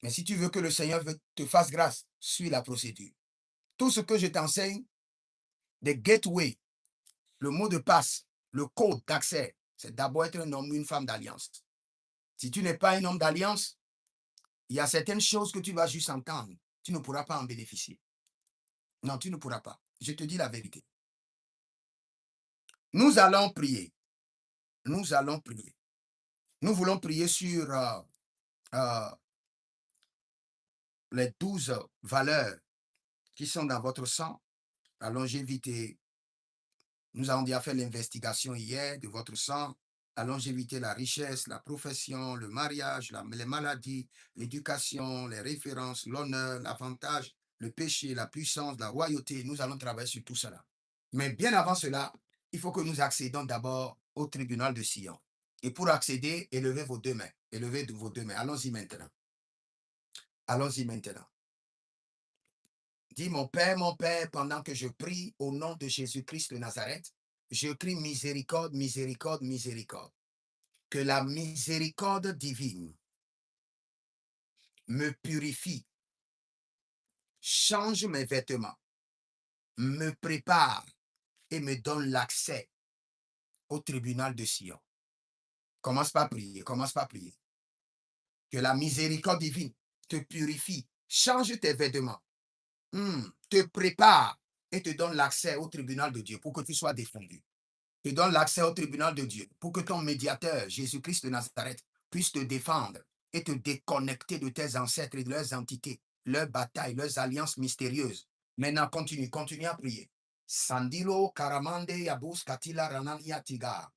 Mais si tu veux que le Seigneur te fasse grâce, suis la procédure. Tout ce que je t'enseigne, des gateways, le mot de passe, le code d'accès, c'est d'abord être un homme ou une femme d'alliance. Si tu n'es pas un homme d'alliance, il y a certaines choses que tu vas juste entendre. Tu ne pourras pas en bénéficier. Non, tu ne pourras pas. Je te dis la vérité. Nous allons prier. Nous allons prier. Nous voulons prier sur euh, les 12 valeurs qui sont dans votre sang, la longévité. Nous avons déjà fait l'investigation hier de votre sang, la longévité, la richesse, la profession, le mariage, les maladies, l'éducation, les références, l'honneur, l'avantage, le péché, la puissance, la royauté. Nous allons travailler sur tout cela. Mais bien avant cela, il faut que nous accédons d'abord au tribunal de Sion. Et pour accéder, élevez vos deux mains. Élevez vos deux mains. Allons-y maintenant. Allons-y maintenant. Dis mon Père, pendant que je prie au nom de Jésus-Christ de Nazareth, je crie miséricorde, miséricorde, miséricorde. Que la miséricorde divine me purifie, change mes vêtements, me prépare et me donne l'accès au tribunal de Sion. Commence par prier, commence par prier. Que la miséricorde divine te purifie, change tes vêtements, te prépare et te donne l'accès au tribunal de Dieu pour que tu sois défendu. Te donne l'accès au tribunal de Dieu pour que ton médiateur, Jésus-Christ de Nazareth, puisse te défendre et te déconnecter de tes ancêtres et de leurs entités, leurs batailles, leurs alliances mystérieuses. Maintenant, continue à prier. Sandilo karamande yabus katila ranania tiga.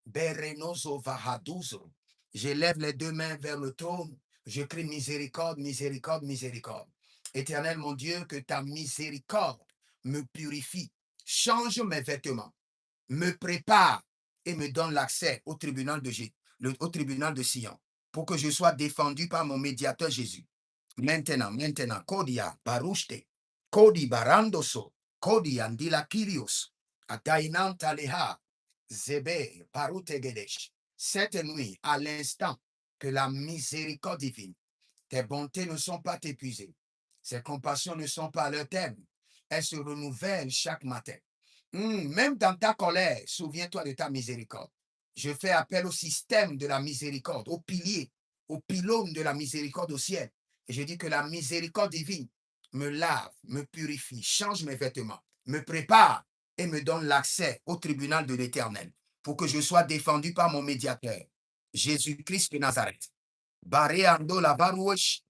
Berenozo vahaduzo. J'élève les deux mains vers le trône. Je crie miséricorde, miséricorde, miséricorde. Éternel mon Dieu, que ta miséricorde me purifie. Change mes vêtements, me prépare et me donne l'accès au tribunal au tribunal de Sion pour que je sois défendu par mon médiateur Jésus. Maintenant, Kodia, Baruchte, Kodi Barandoso, Kodi Andila Kyrios, Atainanta Leha, Zebe, Parutegedesh. Cette nuit, à l'instant que la miséricorde divine, tes bontés ne sont pas épuisées, ces compassions ne sont pas à leur terme, elles se renouvellent chaque matin. Même dans ta colère, souviens-toi de ta miséricorde. Je fais appel au système de la miséricorde, au pilier, au pylône de la miséricorde au ciel. Et je dis que la miséricorde divine me lave, me purifie, change mes vêtements, me prépare et me donne l'accès au tribunal de l'Éternel pour que je sois défendu par mon médiateur, Jésus-Christ de Nazareth. Bareando la barouche,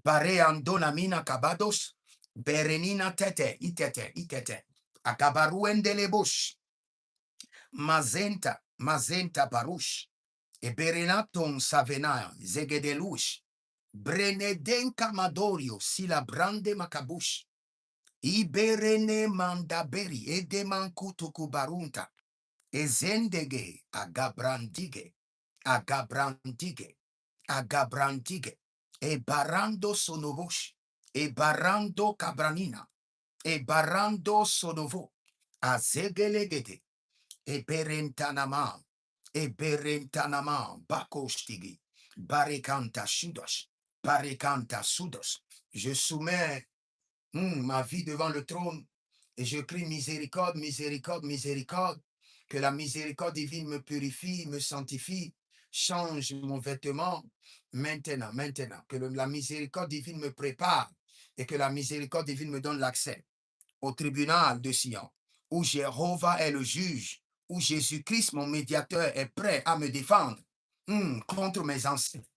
bareando la mina kabados, berenina tete, itete. Akabaruendele bush, mazenta barush, e berenaton savena, zegedelush, breneden kamadorio, sila brande makabush, iberene mandaberi, edemankutuku barunta, ezendege, agabrandige, e barando sonovush, e barando cabranina, e barando sonovo, azegelegede, e berentanama, bakostigi, barekanta sudos. Je soumets ma vie devant le trône et je crie miséricorde, miséricorde, miséricorde. Que la miséricorde divine me purifie, me sanctifie, change mon vêtement maintenant, maintenant. Que la miséricorde divine me prépare et que la miséricorde divine me donne l'accès au tribunal de Sion, où Jéhovah est le juge, où Jésus-Christ, mon médiateur, est prêt à me défendre contre mes ancêtres,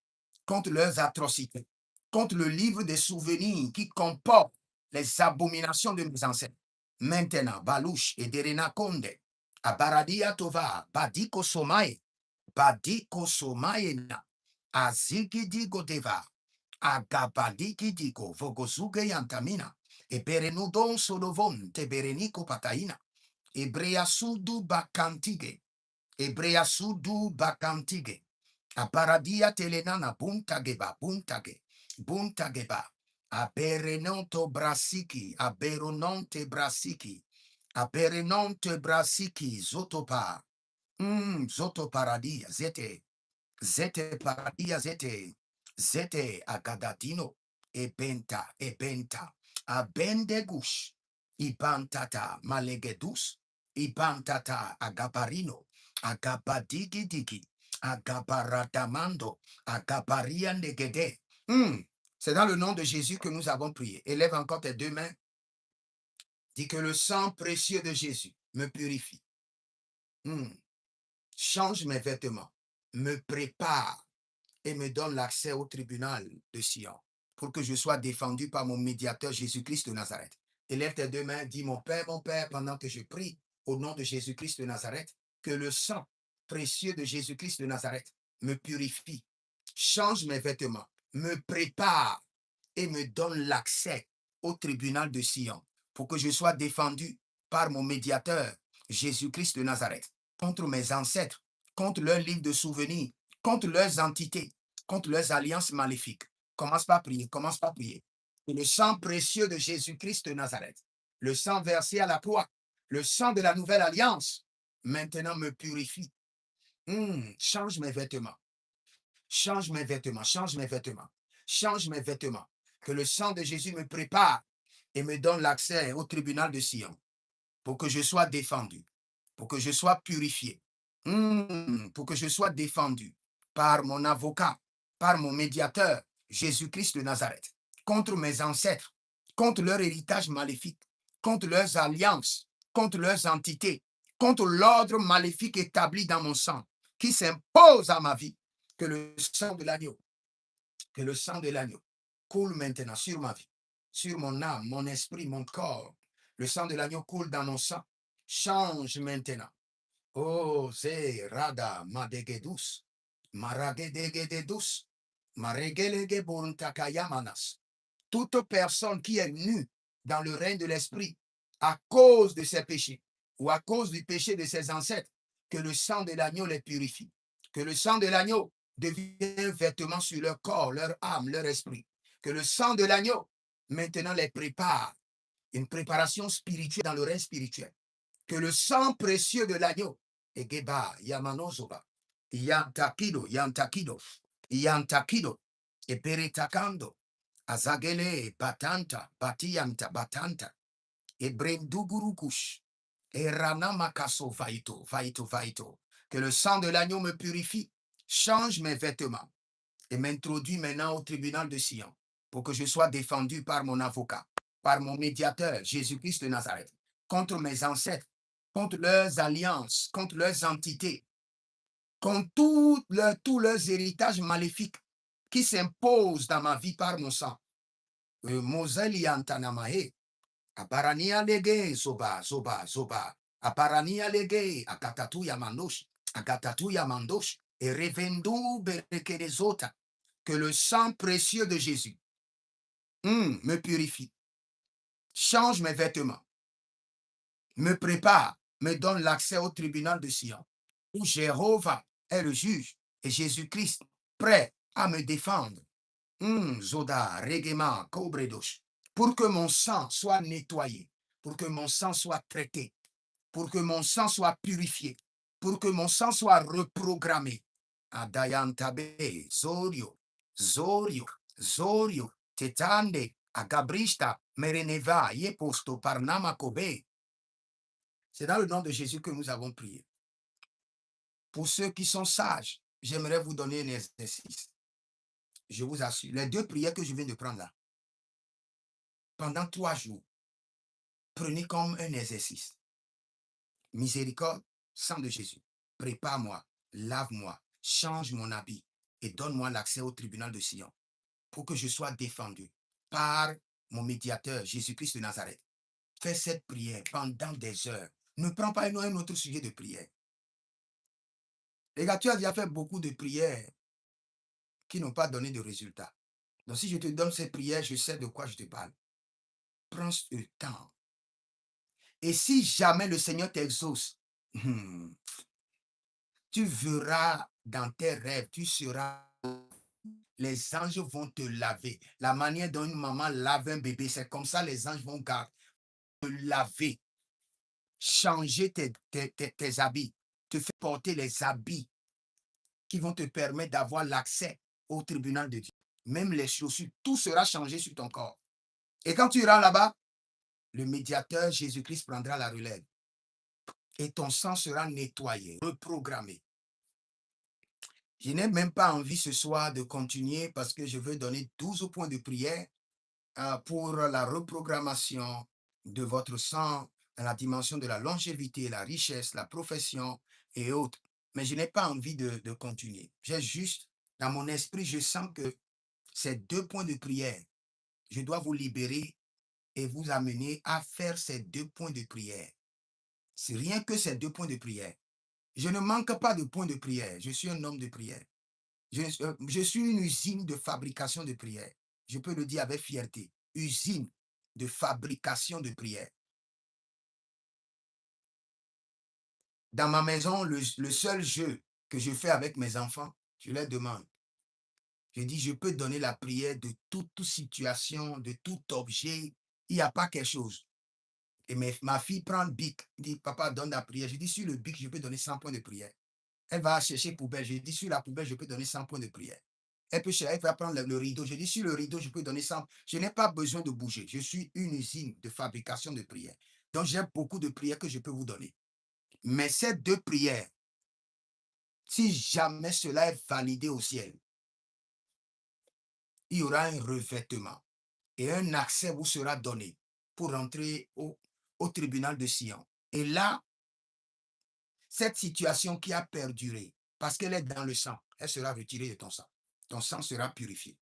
contre leurs atrocités, contre le livre des souvenirs qui comporte les abominations de mes ancêtres. Maintenant, Balouche et Derena Konde, Abaradia Tova, Badiko Somae, Badiko Somaena, Azigidi Godeva, Agabadiki Diko, Vogozuge Yantamina, e Berenudon Solovon, Teberenico Pataina, Ebrea Sudu Bakantige, Ebrea Sudu Bakantige, Aparadia Telenana Buntageba, Buntageba, Aberenonto Brasiki, Aberononte Brasiki, Aberenonte Brasiki, Zotopa, Zotoparadia, Zete paradia zete agadatino, ebenta, abendegush, ibantata malegedus, ibantata agabarino, agabadigidigi, agabaradamando, agabaria negede. C'est dans le nom de Jésus que nous avons prié. Élève encore tes deux mains. Dis que le sang précieux de Jésus me purifie. Change mes vêtements, me prépare et me donne l'accès au tribunal de Sion pour que je sois défendu par mon médiateur Jésus-Christ de Nazareth. Élève tes deux mains, dis mon Père, pendant que je prie au nom de Jésus-Christ de Nazareth, que le sang précieux de Jésus-Christ de Nazareth me purifie, change mes vêtements, me prépare et me donne l'accès au tribunal de Sion pour que je sois défendu par mon médiateur Jésus-Christ de Nazareth contre mes ancêtres, contre leurs livres de souvenirs, contre leurs entités, contre leurs alliances maléfiques. Commence par prier, commence par prier. Et le sang précieux de Jésus-Christ de Nazareth, le sang versé à la croix, le sang de la nouvelle alliance, maintenant me purifie. Change mes vêtements, change mes vêtements, change mes vêtements, change mes vêtements. Que le sang de Jésus me prépare et me donne l'accès au tribunal de Sion pour que je sois défendu, pour que je sois purifié, pour que je sois défendu par mon avocat, par mon médiateur, Jésus-Christ de Nazareth, contre mes ancêtres, contre leur héritage maléfique, contre leurs alliances, contre leurs entités, contre l'ordre maléfique établi dans mon sang, qui s'impose à ma vie. Que le sang de l'agneau, que le sang de l'agneau coule maintenant sur ma vie, sur mon âme, mon esprit, mon corps. Le sang de l'agneau coule dans mon sang. Change maintenant. Oh, ze rada madegedus, maragedegedus, maregelegebontakayamas. Toute personne qui est nue dans le règne de l'esprit à cause de ses péchés ou à cause du péché de ses ancêtres, que le sang de l'agneau les purifie, que le sang de l'agneau devienne vêtement sur leur corps, leur âme, leur esprit, que le sang de l'agneau maintenant les prépare, une préparation spirituelle dans le règne spirituel, que le sang précieux de l'agneau, Egeba, Yamanozoba, Yantakido, Yantakido, Yantakido, et Peretakando, Azagele, Batanta, Batianta, Batanta, et Brendugurukush, et Ranamakaso Vaito, Vaito, Vaito. Que le sang de l'agneau me purifie, change mes vêtements et m'introduit maintenant au tribunal de Sion pour que je sois défendu par mon avocat, par mon médiateur, Jésus-Christ de Nazareth, contre mes ancêtres, contre leurs alliances, contre leurs entités, contre tous leurs héritages maléfiques qui s'imposent dans ma vie par mon sang. Moseliantanamahe, Aparania lege, zoba, zoba, zoba, Aparania lege, Akatatuya mandosh, et revendu berekedezota, que le sang précieux de Jésus me purifie, change mes vêtements, me prépare, me donne l'accès au tribunal de Sion, où Jéhovah est le juge et Jésus-Christ prêt à me défendre. Zoda, Regema, Kobredosh, pour que mon sang soit nettoyé, pour que mon sang soit traité, pour que mon sang soit purifié, pour que mon sang soit reprogrammé. Adayantabe, Zorio, Zorio, Zorio, Tetande, Agabrista, Mereneva, Yeposto, Parnama Kobe. C'est dans le nom de Jésus que nous avons prié. Pour ceux qui sont sages, j'aimerais vous donner un exercice. Je vous assure, les 2 prières que je viens de prendre là, pendant 3 jours, prenez comme un exercice. Miséricorde, sang de Jésus, prépare-moi, lave-moi, change mon habit et donne-moi l'accès au tribunal de Sion pour que je sois défendu par mon médiateur, Jésus-Christ de Nazareth. Fais cette prière pendant des heures. Ne prends pas un autre sujet de prière. Les gars, tu as déjà fait beaucoup de prières qui n'ont pas donné de résultat. Donc, si je te donne ces prières, je sais de quoi je te parle. Prends ce temps. Et si jamais le Seigneur t'exauce, tu verras dans tes rêves, tu seras, les anges vont te laver. La manière dont une maman lave un bébé, c'est comme ça les anges vont te laver, changer tes habits, te faire porter les habits qui vont te permettre d'avoir l'accès au tribunal de Dieu. Même les chaussures, tout sera changé sur ton corps. Et quand tu iras là-bas, le médiateur Jésus-Christ prendra la relève. Et ton sang sera nettoyé, reprogrammé. Je n'ai même pas envie ce soir de continuer parce que je veux donner 12 points de prière pour la reprogrammation de votre sang dans la dimension de la longévité, la richesse, la profession et autres. Mais je n'ai pas envie de continuer. J'ai juste, dans mon esprit, je sens que ces 2 points de prière, je dois vous libérer et vous amener à faire ces 2 points de prière. C'est rien que ces 2 points de prière. Je ne manque pas de points de prière. Je suis un homme de prière. Je suis une usine de fabrication de prière. Je peux le dire avec fierté. Usine de fabrication de prière. Dans ma maison, le seul jeu que je fais avec mes enfants, je leur demande. Je dis, je peux donner la prière de toute situation, de tout objet. Il n'y a pas quelque chose. Et ma fille prend le bic, dit, papa, donne la prière. Je dis, sur le bic, je peux donner 100 points de prière. Elle va chercher poubelle. Je dis, sur la poubelle, je peux donner 100 points de prière. Elle va prendre le rideau. Je dis, sur le rideau, je peux donner 100. Je n'ai pas besoin de bouger. Je suis une usine de fabrication de prières. Donc, j'ai beaucoup de prières que je peux vous donner. Mais ces 2 prières, si jamais cela est validé au ciel, il y aura un revêtement et un accès vous sera donné pour entrer au tribunal de Sion. Et là, cette situation qui a perduré, parce qu'elle est dans le sang, elle sera retirée de ton sang. Ton sang sera purifié.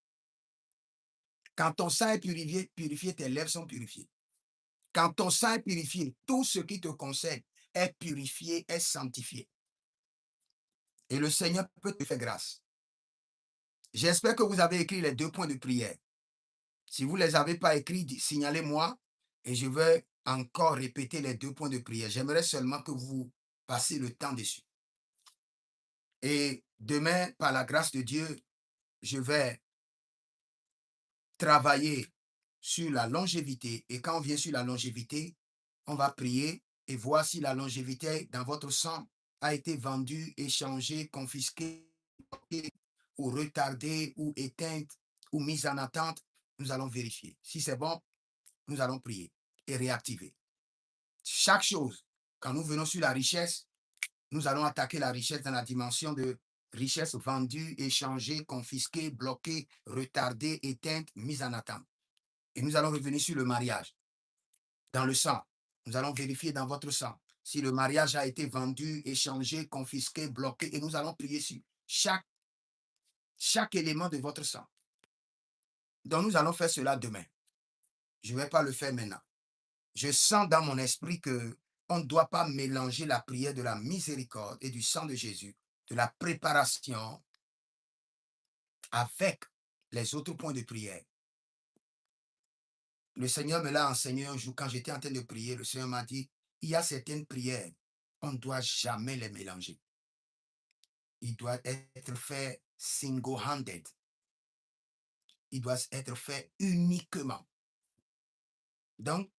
Quand ton sang est purifié, tes lèvres sont purifiées. Quand ton sang est purifié, tout ce qui te concerne est purifié, est sanctifié. Et le Seigneur peut te faire grâce. J'espère que vous avez écrit les 2 points de prière. Si vous ne les avez pas écrits, signalez-moi et je vais encore répéter les 2 points de prière. J'aimerais seulement que vous passiez le temps dessus. Et demain, par la grâce de Dieu, je vais travailler sur la longévité. Et quand on vient sur la longévité, on va prier et voir si la longévité dans votre sang a été vendue, échangée, confisquée ou retardée ou éteinte ou mise en attente. Nous allons vérifier. Si c'est bon, nous allons prier et réactiver. Chaque chose, quand nous venons sur la richesse, nous allons attaquer la richesse dans la dimension de richesse vendue, échangée, confisquée, bloquée, retardée, éteinte, mise en attente. Et nous allons revenir sur le mariage. Dans le sang, nous allons vérifier dans votre sang si le mariage a été vendu, échangé, confisqué, bloqué. Et nous allons prier sur chaque élément de votre sang. Donc nous allons faire cela demain. Je ne vais pas le faire maintenant. Je sens dans mon esprit que on ne doit pas mélanger la prière de la miséricorde et du sang de Jésus, de la préparation avec les autres points de prière. Le Seigneur me l'a enseigné un jour quand j'étais en train de prier. Le Seigneur m'a dit, il y a certaines prières, on ne doit jamais les mélanger. Il doit être fait single-handed. Il doit être fait uniquement. Donc,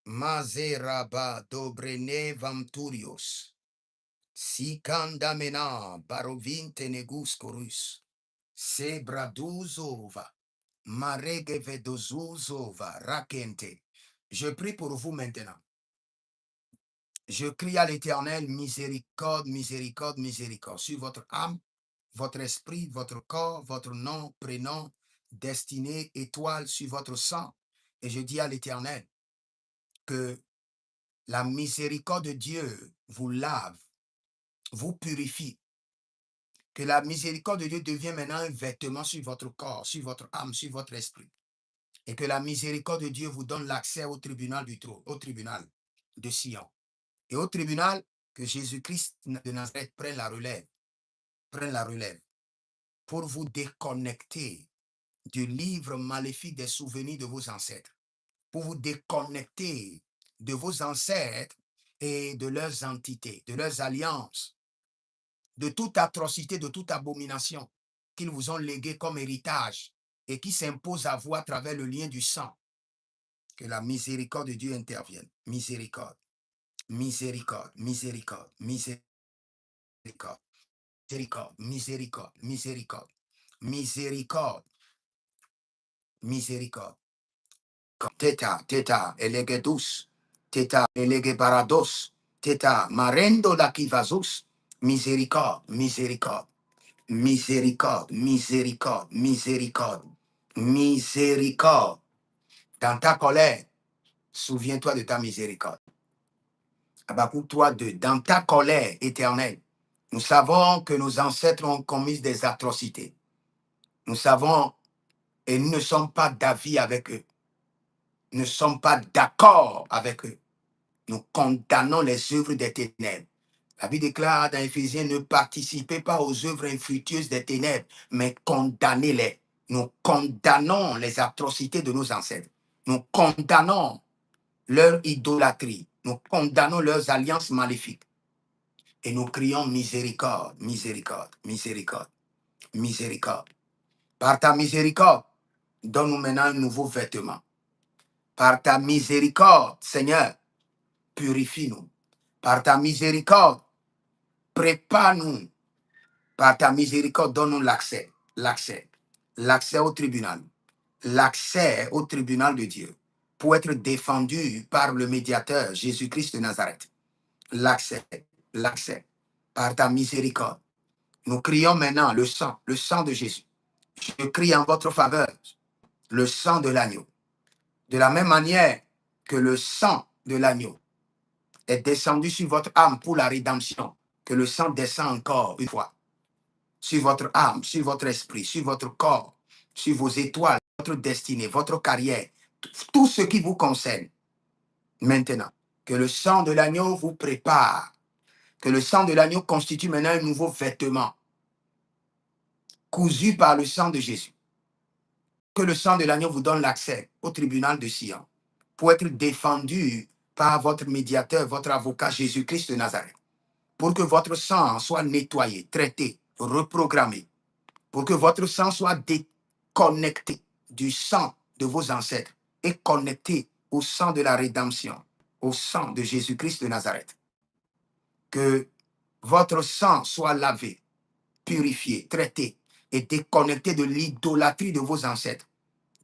Mazeraba Dobrene Vamturios. Sikandamena Barovinte Neguscorus. Sebraduzova. Maregevedozuzova Rakente. Je prie pour vous maintenant. Je crie à l'Éternel, miséricorde, miséricorde, miséricorde, sur votre âme, votre esprit, votre corps, votre nom, prénom, destinée, étoile, sur votre sang. Et je dis à l'Éternel que la miséricorde de Dieu vous lave, vous purifie, que la miséricorde de Dieu devienne maintenant un vêtement sur votre corps, sur votre âme, sur votre esprit. Et que la miséricorde de Dieu vous donne l'accès au tribunal du trône, au tribunal de Sion. Et au tribunal, que Jésus-Christ de Nazareth prenne la relève pour vous déconnecter du livre maléfique des souvenirs de vos ancêtres, pour vous déconnecter de vos ancêtres et de leurs entités, de leurs alliances, de toute atrocité, de toute abomination qu'ils vous ont légué comme héritage et qui s'impose à vous à travers le lien du sang. Que la miséricorde de Dieu intervienne. Miséricorde, miséricorde, miséricorde, miséricorde, miséricorde, miséricorde, miséricorde, miséricorde, miséricorde. Teta, teta, elegedus, teta, elegebarados, teta, marendo la kivazus, miséricorde, miséricorde, miséricorde, miséricorde, miséricorde, miséricorde. Dans ta colère, souviens-toi de ta miséricorde. Habakkuk 3:2. Dans ta colère éternelle, nous savons que nos ancêtres ont commis des atrocités. Nous savons et nous ne sommes pas d'avis avec eux. Nous ne sommes pas d'accord avec eux. Nous condamnons les œuvres des ténèbres. La Bible déclare dans Éphésiens, ne participez pas aux œuvres infructueuses des ténèbres, mais condamnez-les. Nous condamnons les atrocités de nos ancêtres. Nous condamnons leur idolâtrie. Nous condamnons leurs alliances maléfiques. Et nous crions miséricorde, miséricorde, miséricorde, miséricorde. Par ta miséricorde, donne-nous maintenant un nouveau vêtement. Par ta miséricorde, Seigneur, purifie-nous. Par ta miséricorde, prépare-nous. Par ta miséricorde, donne-nous l'accès, l'accès au tribunal, l'accès au tribunal de Dieu pour être défendu par le médiateur Jésus-Christ de Nazareth. L'accès, par ta miséricorde. Nous crions maintenant le sang de Jésus. Je crie en votre faveur le sang de l'agneau. De la même manière que le sang de l'agneau est descendu sur votre âme pour la rédemption, que le sang descend encore une fois sur votre âme, sur votre esprit, sur votre corps, sur vos étoiles, votre destinée, votre carrière, tout ce qui vous concerne. Maintenant, que le sang de l'agneau vous prépare, que le sang de l'agneau constitue maintenant un nouveau vêtement cousu par le sang de Jésus. Que le sang de l'agneau vous donne l'accès au tribunal de Sion pour être défendu par votre médiateur, votre avocat Jésus-Christ de Nazareth. Pour que votre sang soit nettoyé, traité, reprogrammé. Pour que votre sang soit déconnecté du sang de vos ancêtres et connecté au sang de la rédemption, au sang de Jésus-Christ de Nazareth. Que votre sang soit lavé, purifié, traité et déconnecté de l'idolâtrie de vos ancêtres,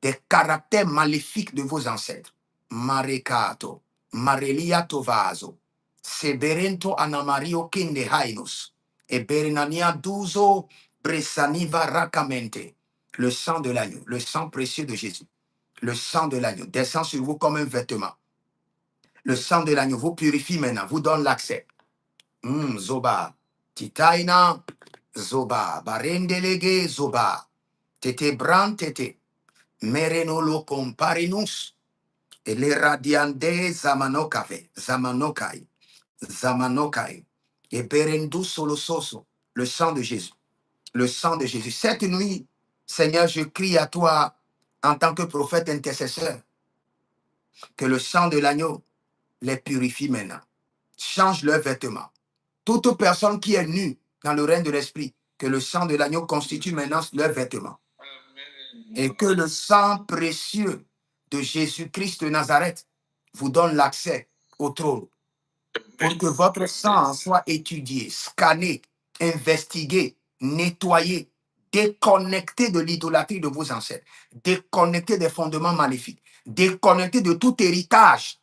des caractères maléfiques de vos ancêtres. Marekato, Marelia Tovazo, Seberento Anamario Kinde Hainos, et Bernania Duzo, Bresaniva Rakamente. Le sang de l'agneau, le sang précieux de Jésus, le sang de l'agneau descend sur vous comme un vêtement. Le sang de l'agneau vous purifie maintenant, vous donne l'accès. Zoba, Titaina, Zoba, Barendelege, Zoba, Tete Bran, Tete. Merenolo comparinus, et les radiande zamanokai, et berendus solososo, le sang de Jésus, le sang de Jésus. Cette nuit, Seigneur, je crie à toi en tant que prophète intercesseur, que le sang de l'agneau les purifie maintenant. Change leurs vêtements. Toute personne qui est nue dans le règne de l'esprit, que le sang de l'agneau constitue maintenant leurs vêtements. Et que le sang précieux de Jésus-Christ de Nazareth vous donne l'accès au trône. Pour que votre sang soit étudié, scanné, investigué, nettoyé, déconnecté de l'idolâtrie de vos ancêtres, déconnecté des fondements maléfiques, déconnecté de tout héritage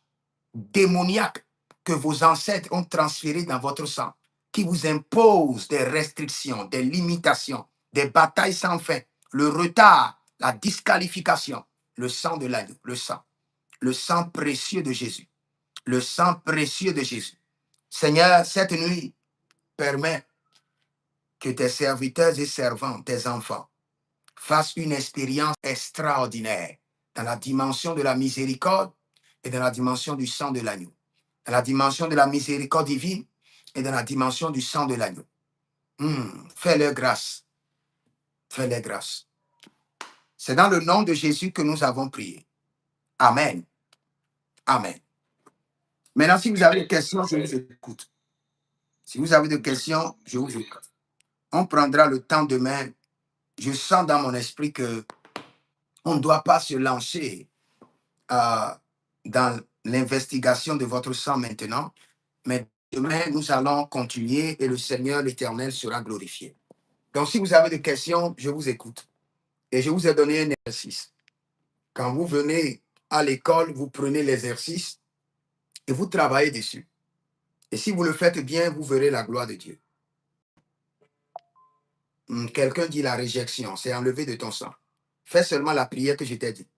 démoniaque que vos ancêtres ont transférées dans votre sang, qui vous imposent des restrictions, des limitations, des batailles sans fin, le retard, la disqualification, le sang de l'agneau, le sang précieux de Jésus, le sang précieux de Jésus. Seigneur, cette nuit, permets que tes serviteurs et servants, tes enfants, fassent une expérience extraordinaire dans la dimension de la miséricorde et dans la dimension du sang de l'agneau. Dans la dimension de la miséricorde divine et dans la dimension du sang de l'agneau. Fais-leur grâce. Fais-leur grâce. C'est dans le nom de Jésus que nous avons prié. Amen. Amen. Maintenant, si vous avez des questions, je vous écoute. Si vous avez des questions, je vous écoute. On prendra le temps demain. Je sens dans mon esprit que on ne doit pas se lancer dans l'investigation de votre sang maintenant, mais demain, nous allons continuer et le Seigneur l'Éternel sera glorifié. Donc, si vous avez des questions, je vous écoute. Et je vous ai donné un exercice. Quand vous venez à l'école, vous prenez l'exercice et vous travaillez dessus. Et si vous le faites bien, vous verrez la gloire de Dieu. Quelqu'un dit la réjection, c'est enlevé de ton sang. Fais seulement la prière que je t'ai dit.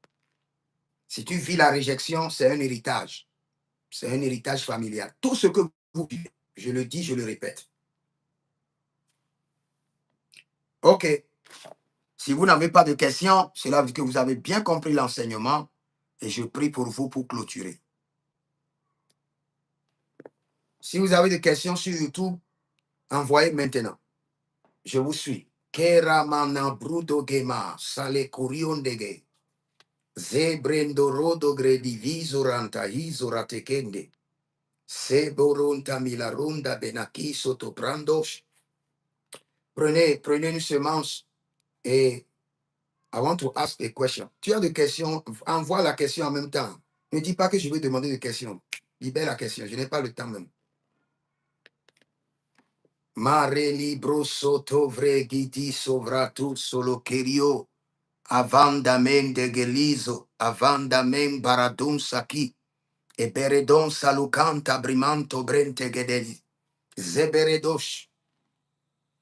Si tu vis la réjection, c'est un héritage. C'est un héritage familial. Tout ce que vous vivez, je le dis, je le répète. OK. Si vous n'avez pas de questions, cela veut dire que vous avez bien compris l'enseignement et je prie pour vous pour clôturer. Si vous avez des questions sur YouTube, envoyez maintenant. Je vous suis. Keramana brudo gema sale kuriondege. Zebrendo rodo gredi visoranta isoratekende. Seboronta milarunda benaki sotoprandos. Prenez une semence et I want to ask a question. Tu as des questions, envoie la question en même temps. Ne dis pas que je vais demander des questions. Libère la question, je n'ai pas le temps même. Mare libro soto vregiti sovratu solo kerio. Avandamen de gelizo, avandamen baradun saki. E beredon salucanta brimanto brente gedeli. Zeberedosh.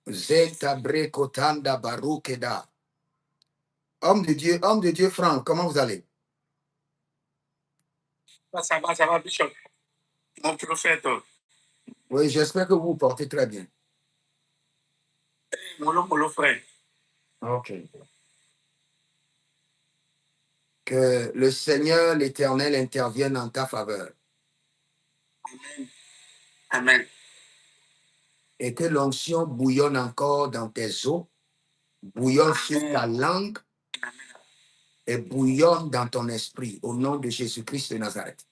Zeta brecotanda barukeda. Homme de Dieu Franck, comment vous allez? Ça va, Bishop. Mon prophète. Oui, j'espère que vous vous portez très bien. Molo, frère. OK. Que le Seigneur, l'Éternel, intervienne en ta faveur. Amen. Amen. Et que l'onction bouillonne encore dans tes os, bouillonne sur ta langue et bouillonne dans ton esprit au nom de Jésus-Christ de Nazareth.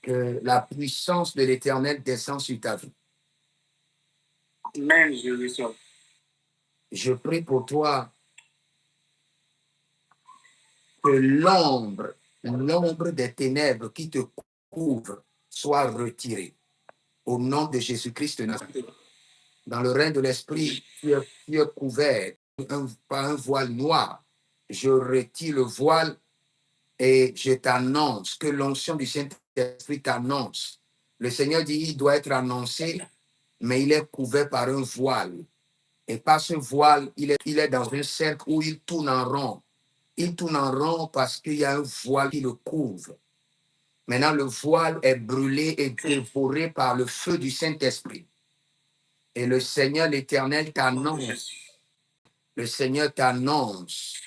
Que la puissance de l'Éternel descend sur ta vie. Amen, je prie pour toi que l'ombre des ténèbres qui te couvre soit retirée au nom de Jésus-Christ de Nazareth. Dans le règne de l'esprit, tu es couvert par un voile noir. Je retire le voile et je t'annonce que l'onction du Saint-Esprit t'annonce. Le Seigneur dit il doit être annoncé, mais il est couvert par un voile. Et par ce voile, il est dans un cercle où il tourne en rond. Il tourne en rond parce qu'il y a un voile qui le couvre. Maintenant, le voile est brûlé et dévoré par le feu du Saint-Esprit. Et le Seigneur l'Éternel t'annonce. Le Seigneur t'annonce.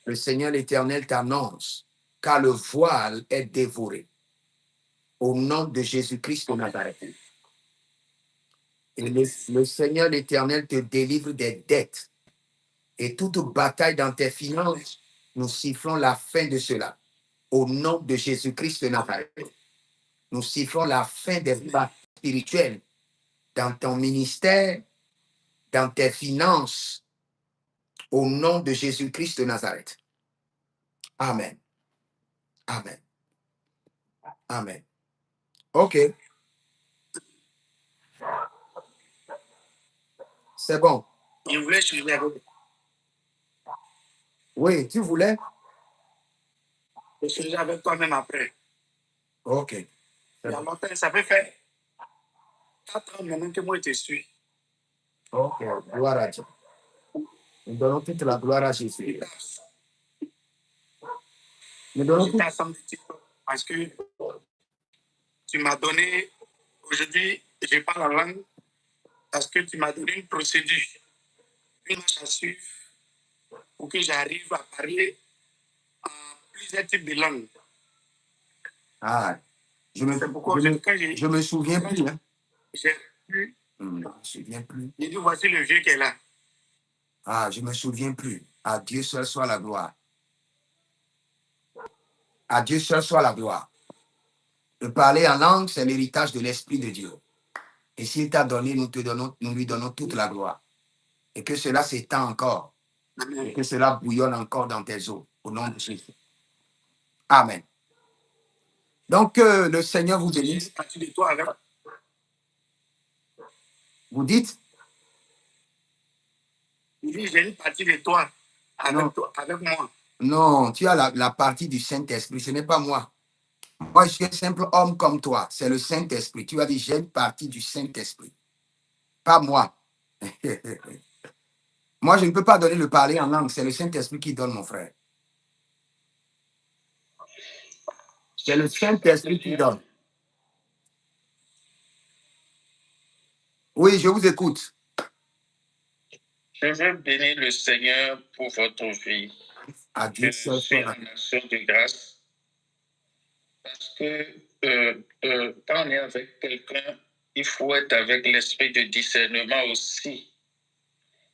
Le Seigneur l'Éternel t'annonce. Car le voile est dévoré. Au nom de Jésus-Christ de Nazareth. Et le Seigneur l'Éternel te délivre des dettes. Et toute bataille dans tes finances, nous sifflons la fin de cela. Au nom de Jésus-Christ de Nazareth. Nous sifflons la fin des batailles spirituelles dans ton ministère, dans tes finances, au nom de Jésus-Christ de Nazareth. Amen. Amen. Amen. OK. C'est bon. Je voulais suivre. Oui, tu voulais? Je suis avec toi même après. Ok. Il y a longtemps, ça peut faire 4 ans maintenant que moi je te suis. Ok. Gloire à Dieu. Nous donnons toute la gloire à Jésus. Nous donnons J'étais à samedi parce que tu m'as donné, aujourd'hui, je parle la langue parce que tu m'as donné une procédure, une marche à suivre pour que j'arrive à parler en plusieurs types de langues. Ah, je me souviens plus. Hein. J'ai pu. Je me souviens plus. J'ai dit, voici le vieux qui est là. Ah, je me souviens plus. À Dieu seul soit la gloire. À Dieu seul soit la gloire. De parler en langue, c'est l'héritage de l'Esprit de Dieu. Et s'il t'a donné, nous lui donnons toute la gloire. Et que cela s'étend encore. Amen. Et que cela bouillonne encore dans tes eaux. Au nom de Jésus. Amen. Donc, le Seigneur vous bénisse. De toi avec... Vous dites? J'ai une partie de toi avec moi. Non, tu as la partie du Saint-Esprit. Ce n'est pas moi. Moi, je suis un simple homme comme toi. C'est le Saint-Esprit. Tu as dit, j'ai une partie du Saint-Esprit. Pas moi. Moi, je ne peux pas donner le parler en langue. C'est le Saint-Esprit qui donne, mon frère. C'est le Saint-Esprit qui donne. Oui, je vous écoute. Je veux bénir le Seigneur pour votre vie. Adieu, je suis en action de grâce. Parce que quand on est avec quelqu'un, il faut être avec l'esprit de discernement aussi.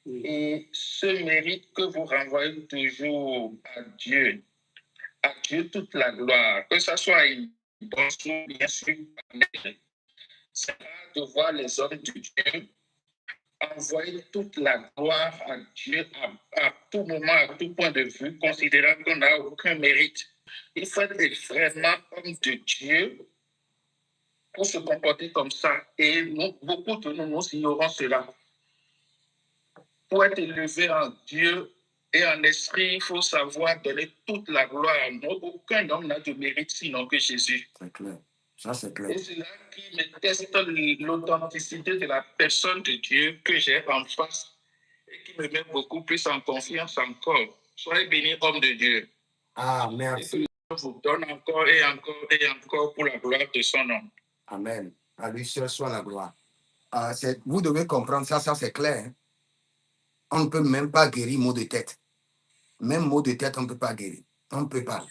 Et ce mérite que vous renvoyez toujours à Dieu toute la gloire, que ce soit une bonne chose, bien sûr, c'est rare de voir les hommes de Dieu envoyer toute la gloire à Dieu à tout moment, à tout point de vue, considérant qu'on n'a aucun mérite. Il faut être vraiment homme de Dieu pour se comporter comme ça. Et nous, beaucoup de nous ignorons cela. Pour être élevé en Dieu et en esprit, il faut savoir donner toute la gloire à nous. Aucun homme n'a de mérite sinon que Jésus. C'est clair. Ça, c'est clair. Et c'est là qui me teste l'authenticité de la personne de Dieu que j'ai en face et qui me met beaucoup plus en confiance encore. Soyez bénis, homme de Dieu. Ah, merci. Et que Dieu vous donne encore et encore et encore pour la gloire de son nom. Amen. À lui seul soit la gloire. Vous devez comprendre ça, c'est clair. Hein? On ne peut même pas guérir maux de tête. Même maux de tête, on ne peut pas guérir. On ne peut pas.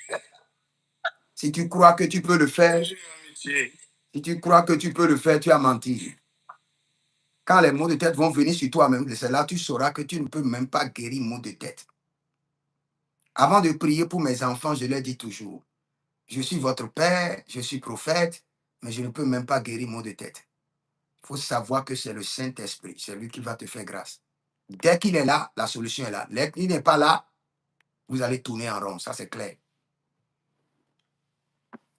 Si tu crois que tu peux le faire, si tu crois que tu peux le faire, tu as menti. Quand les maux de tête vont venir sur toi-même, c'est là que tu sauras que tu ne peux même pas guérir maux de tête. Avant de prier pour mes enfants, je leur dis toujours, je suis votre père, je suis prophète, mais je ne peux même pas guérir maux de tête. Il faut savoir que c'est le Saint-Esprit, c'est lui qui va te faire grâce. Dès qu'il est là, la solution est là. Dès qu'il n'est pas là, vous allez tourner en rond, ça c'est clair.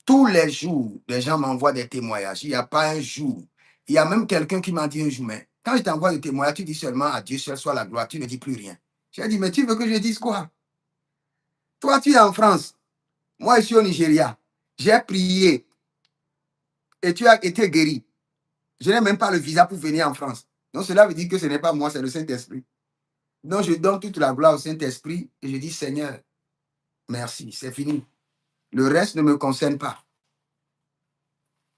Tous les jours, les gens m'envoient des témoignages. Il n'y a pas un jour. Il y a même quelqu'un qui m'a dit un jour, mais quand je t'envoie des témoignages, tu dis seulement à Dieu seul soit la gloire, tu ne dis plus rien. J'ai dit, mais tu veux que je dise quoi? Toi, tu es en France. Moi, je suis au Nigeria. J'ai prié et tu as été guéri. Je n'ai même pas le visa pour venir en France. Donc, cela veut dire que ce n'est pas moi, c'est le Saint-Esprit. Donc, je donne toute la gloire au Saint-Esprit et je dis, Seigneur, merci, c'est fini. Le reste ne me concerne pas.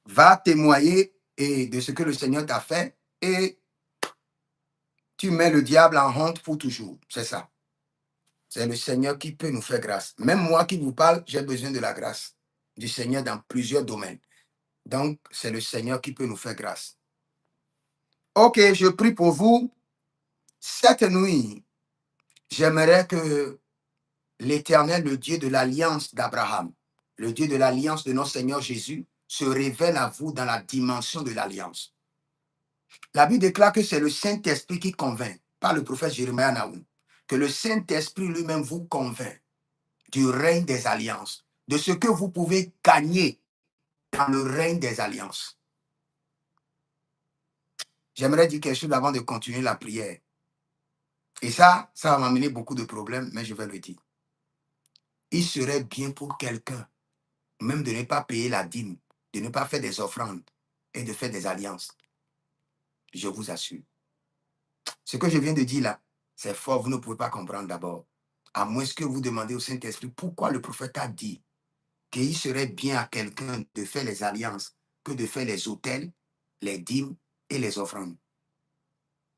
Va témoigner de ce que le Seigneur t'a fait et tu mets le diable en honte pour toujours. C'est ça. C'est le Seigneur qui peut nous faire grâce. Même moi qui vous parle, j'ai besoin de la grâce du Seigneur dans plusieurs domaines. Donc, c'est le Seigneur qui peut nous faire grâce. Ok, je prie pour vous. Cette nuit, j'aimerais que l'Éternel, le Dieu de l'alliance d'Abraham, le Dieu de l'alliance de notre Seigneur Jésus, se révèle à vous dans la dimension de l'alliance. La Bible déclare que c'est le Saint-Esprit qui convainc, pas le prophète Jérémie Naoum, que le Saint-Esprit lui-même vous convainc du règne des alliances, de ce que vous pouvez gagner dans le règne des alliances. J'aimerais dire quelque chose avant de continuer la prière. Et ça va m'amener beaucoup de problèmes, mais je vais le dire. Il serait bien pour quelqu'un, même de ne pas payer la dîme, de ne pas faire des offrandes et de faire des alliances. Je vous assure. Ce que je viens de dire là, c'est fort, vous ne pouvez pas comprendre d'abord. À moins que vous demandez au Saint-Esprit pourquoi le prophète a dit qu'il serait bien à quelqu'un de faire les alliances que de faire les autels, les dîmes et les offrandes.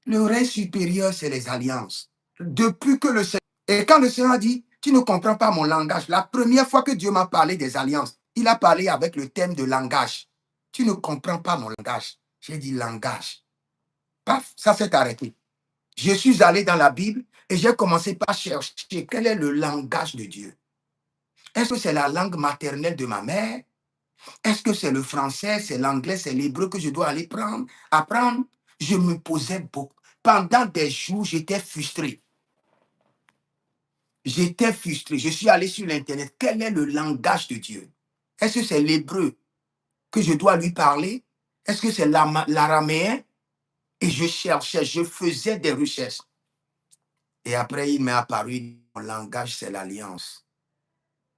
Le règne supérieur, c'est les alliances. Depuis que le Seigneur... Et quand le Seigneur a dit, tu ne comprends pas mon langage, la première fois que Dieu m'a parlé des alliances, il a parlé avec le thème de langage. Tu ne comprends pas mon langage. J'ai dit langage. Paf, ça s'est arrêté. Je suis allé dans la Bible et j'ai commencé par chercher quel est le langage de Dieu. Est-ce que c'est la langue maternelle de ma mère? Est-ce que c'est le français, c'est l'anglais, c'est l'hébreu que je dois aller apprendre? Je me posais beaucoup. Pendant des jours, j'étais frustré. J'étais frustré. Je suis allé sur l'Internet. Quel est le langage de Dieu? Est-ce que c'est l'hébreu que je dois lui parler? Est-ce que c'est l'araméen? Et je cherchais, je faisais des recherches. Et après, il m'est apparu, mon langage, c'est l'alliance.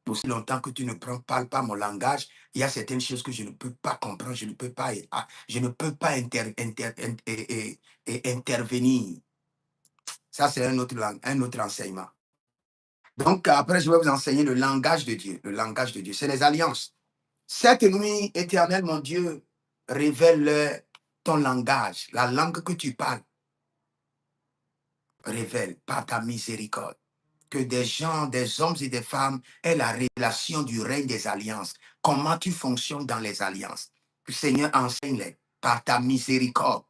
Aussi longtemps que tu ne parles pas mon langage, il y a certaines choses que je ne peux pas comprendre, je ne peux pas intervenir. Ça, c'est un autre enseignement. Donc, après, je vais vous enseigner le langage de Dieu. Le langage de Dieu, c'est les alliances. Cette nuit, Éternel, mon Dieu, révèle ton langage, la langue que tu parles. Révèle par ta miséricorde. Que des gens, des hommes et des femmes aient la révélation du règne des alliances. Comment tu fonctionnes dans les alliances. Le Seigneur enseigne-les par ta miséricorde,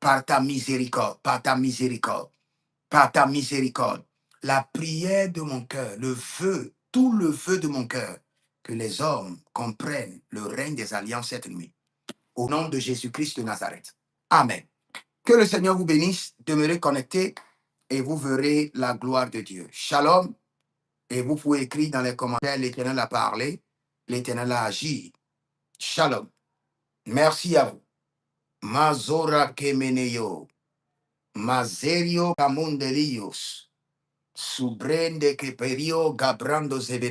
par ta miséricorde, par ta miséricorde, par ta miséricorde. La prière de mon cœur, le vœu, tout le vœu de mon cœur, que les hommes comprennent le règne des alliances cette nuit. Au nom de Jésus-Christ de Nazareth. Amen. Que le Seigneur vous bénisse. Demeurez connectés et vous verrez la gloire de Dieu. Shalom. Et vous pouvez écrire dans les commentaires, l'Éternel a parlé, l'Éternel a agi. Shalom. Merci à vous. Mazora kemeneyo. Mazerio camundelios. Subrende que perio gabrando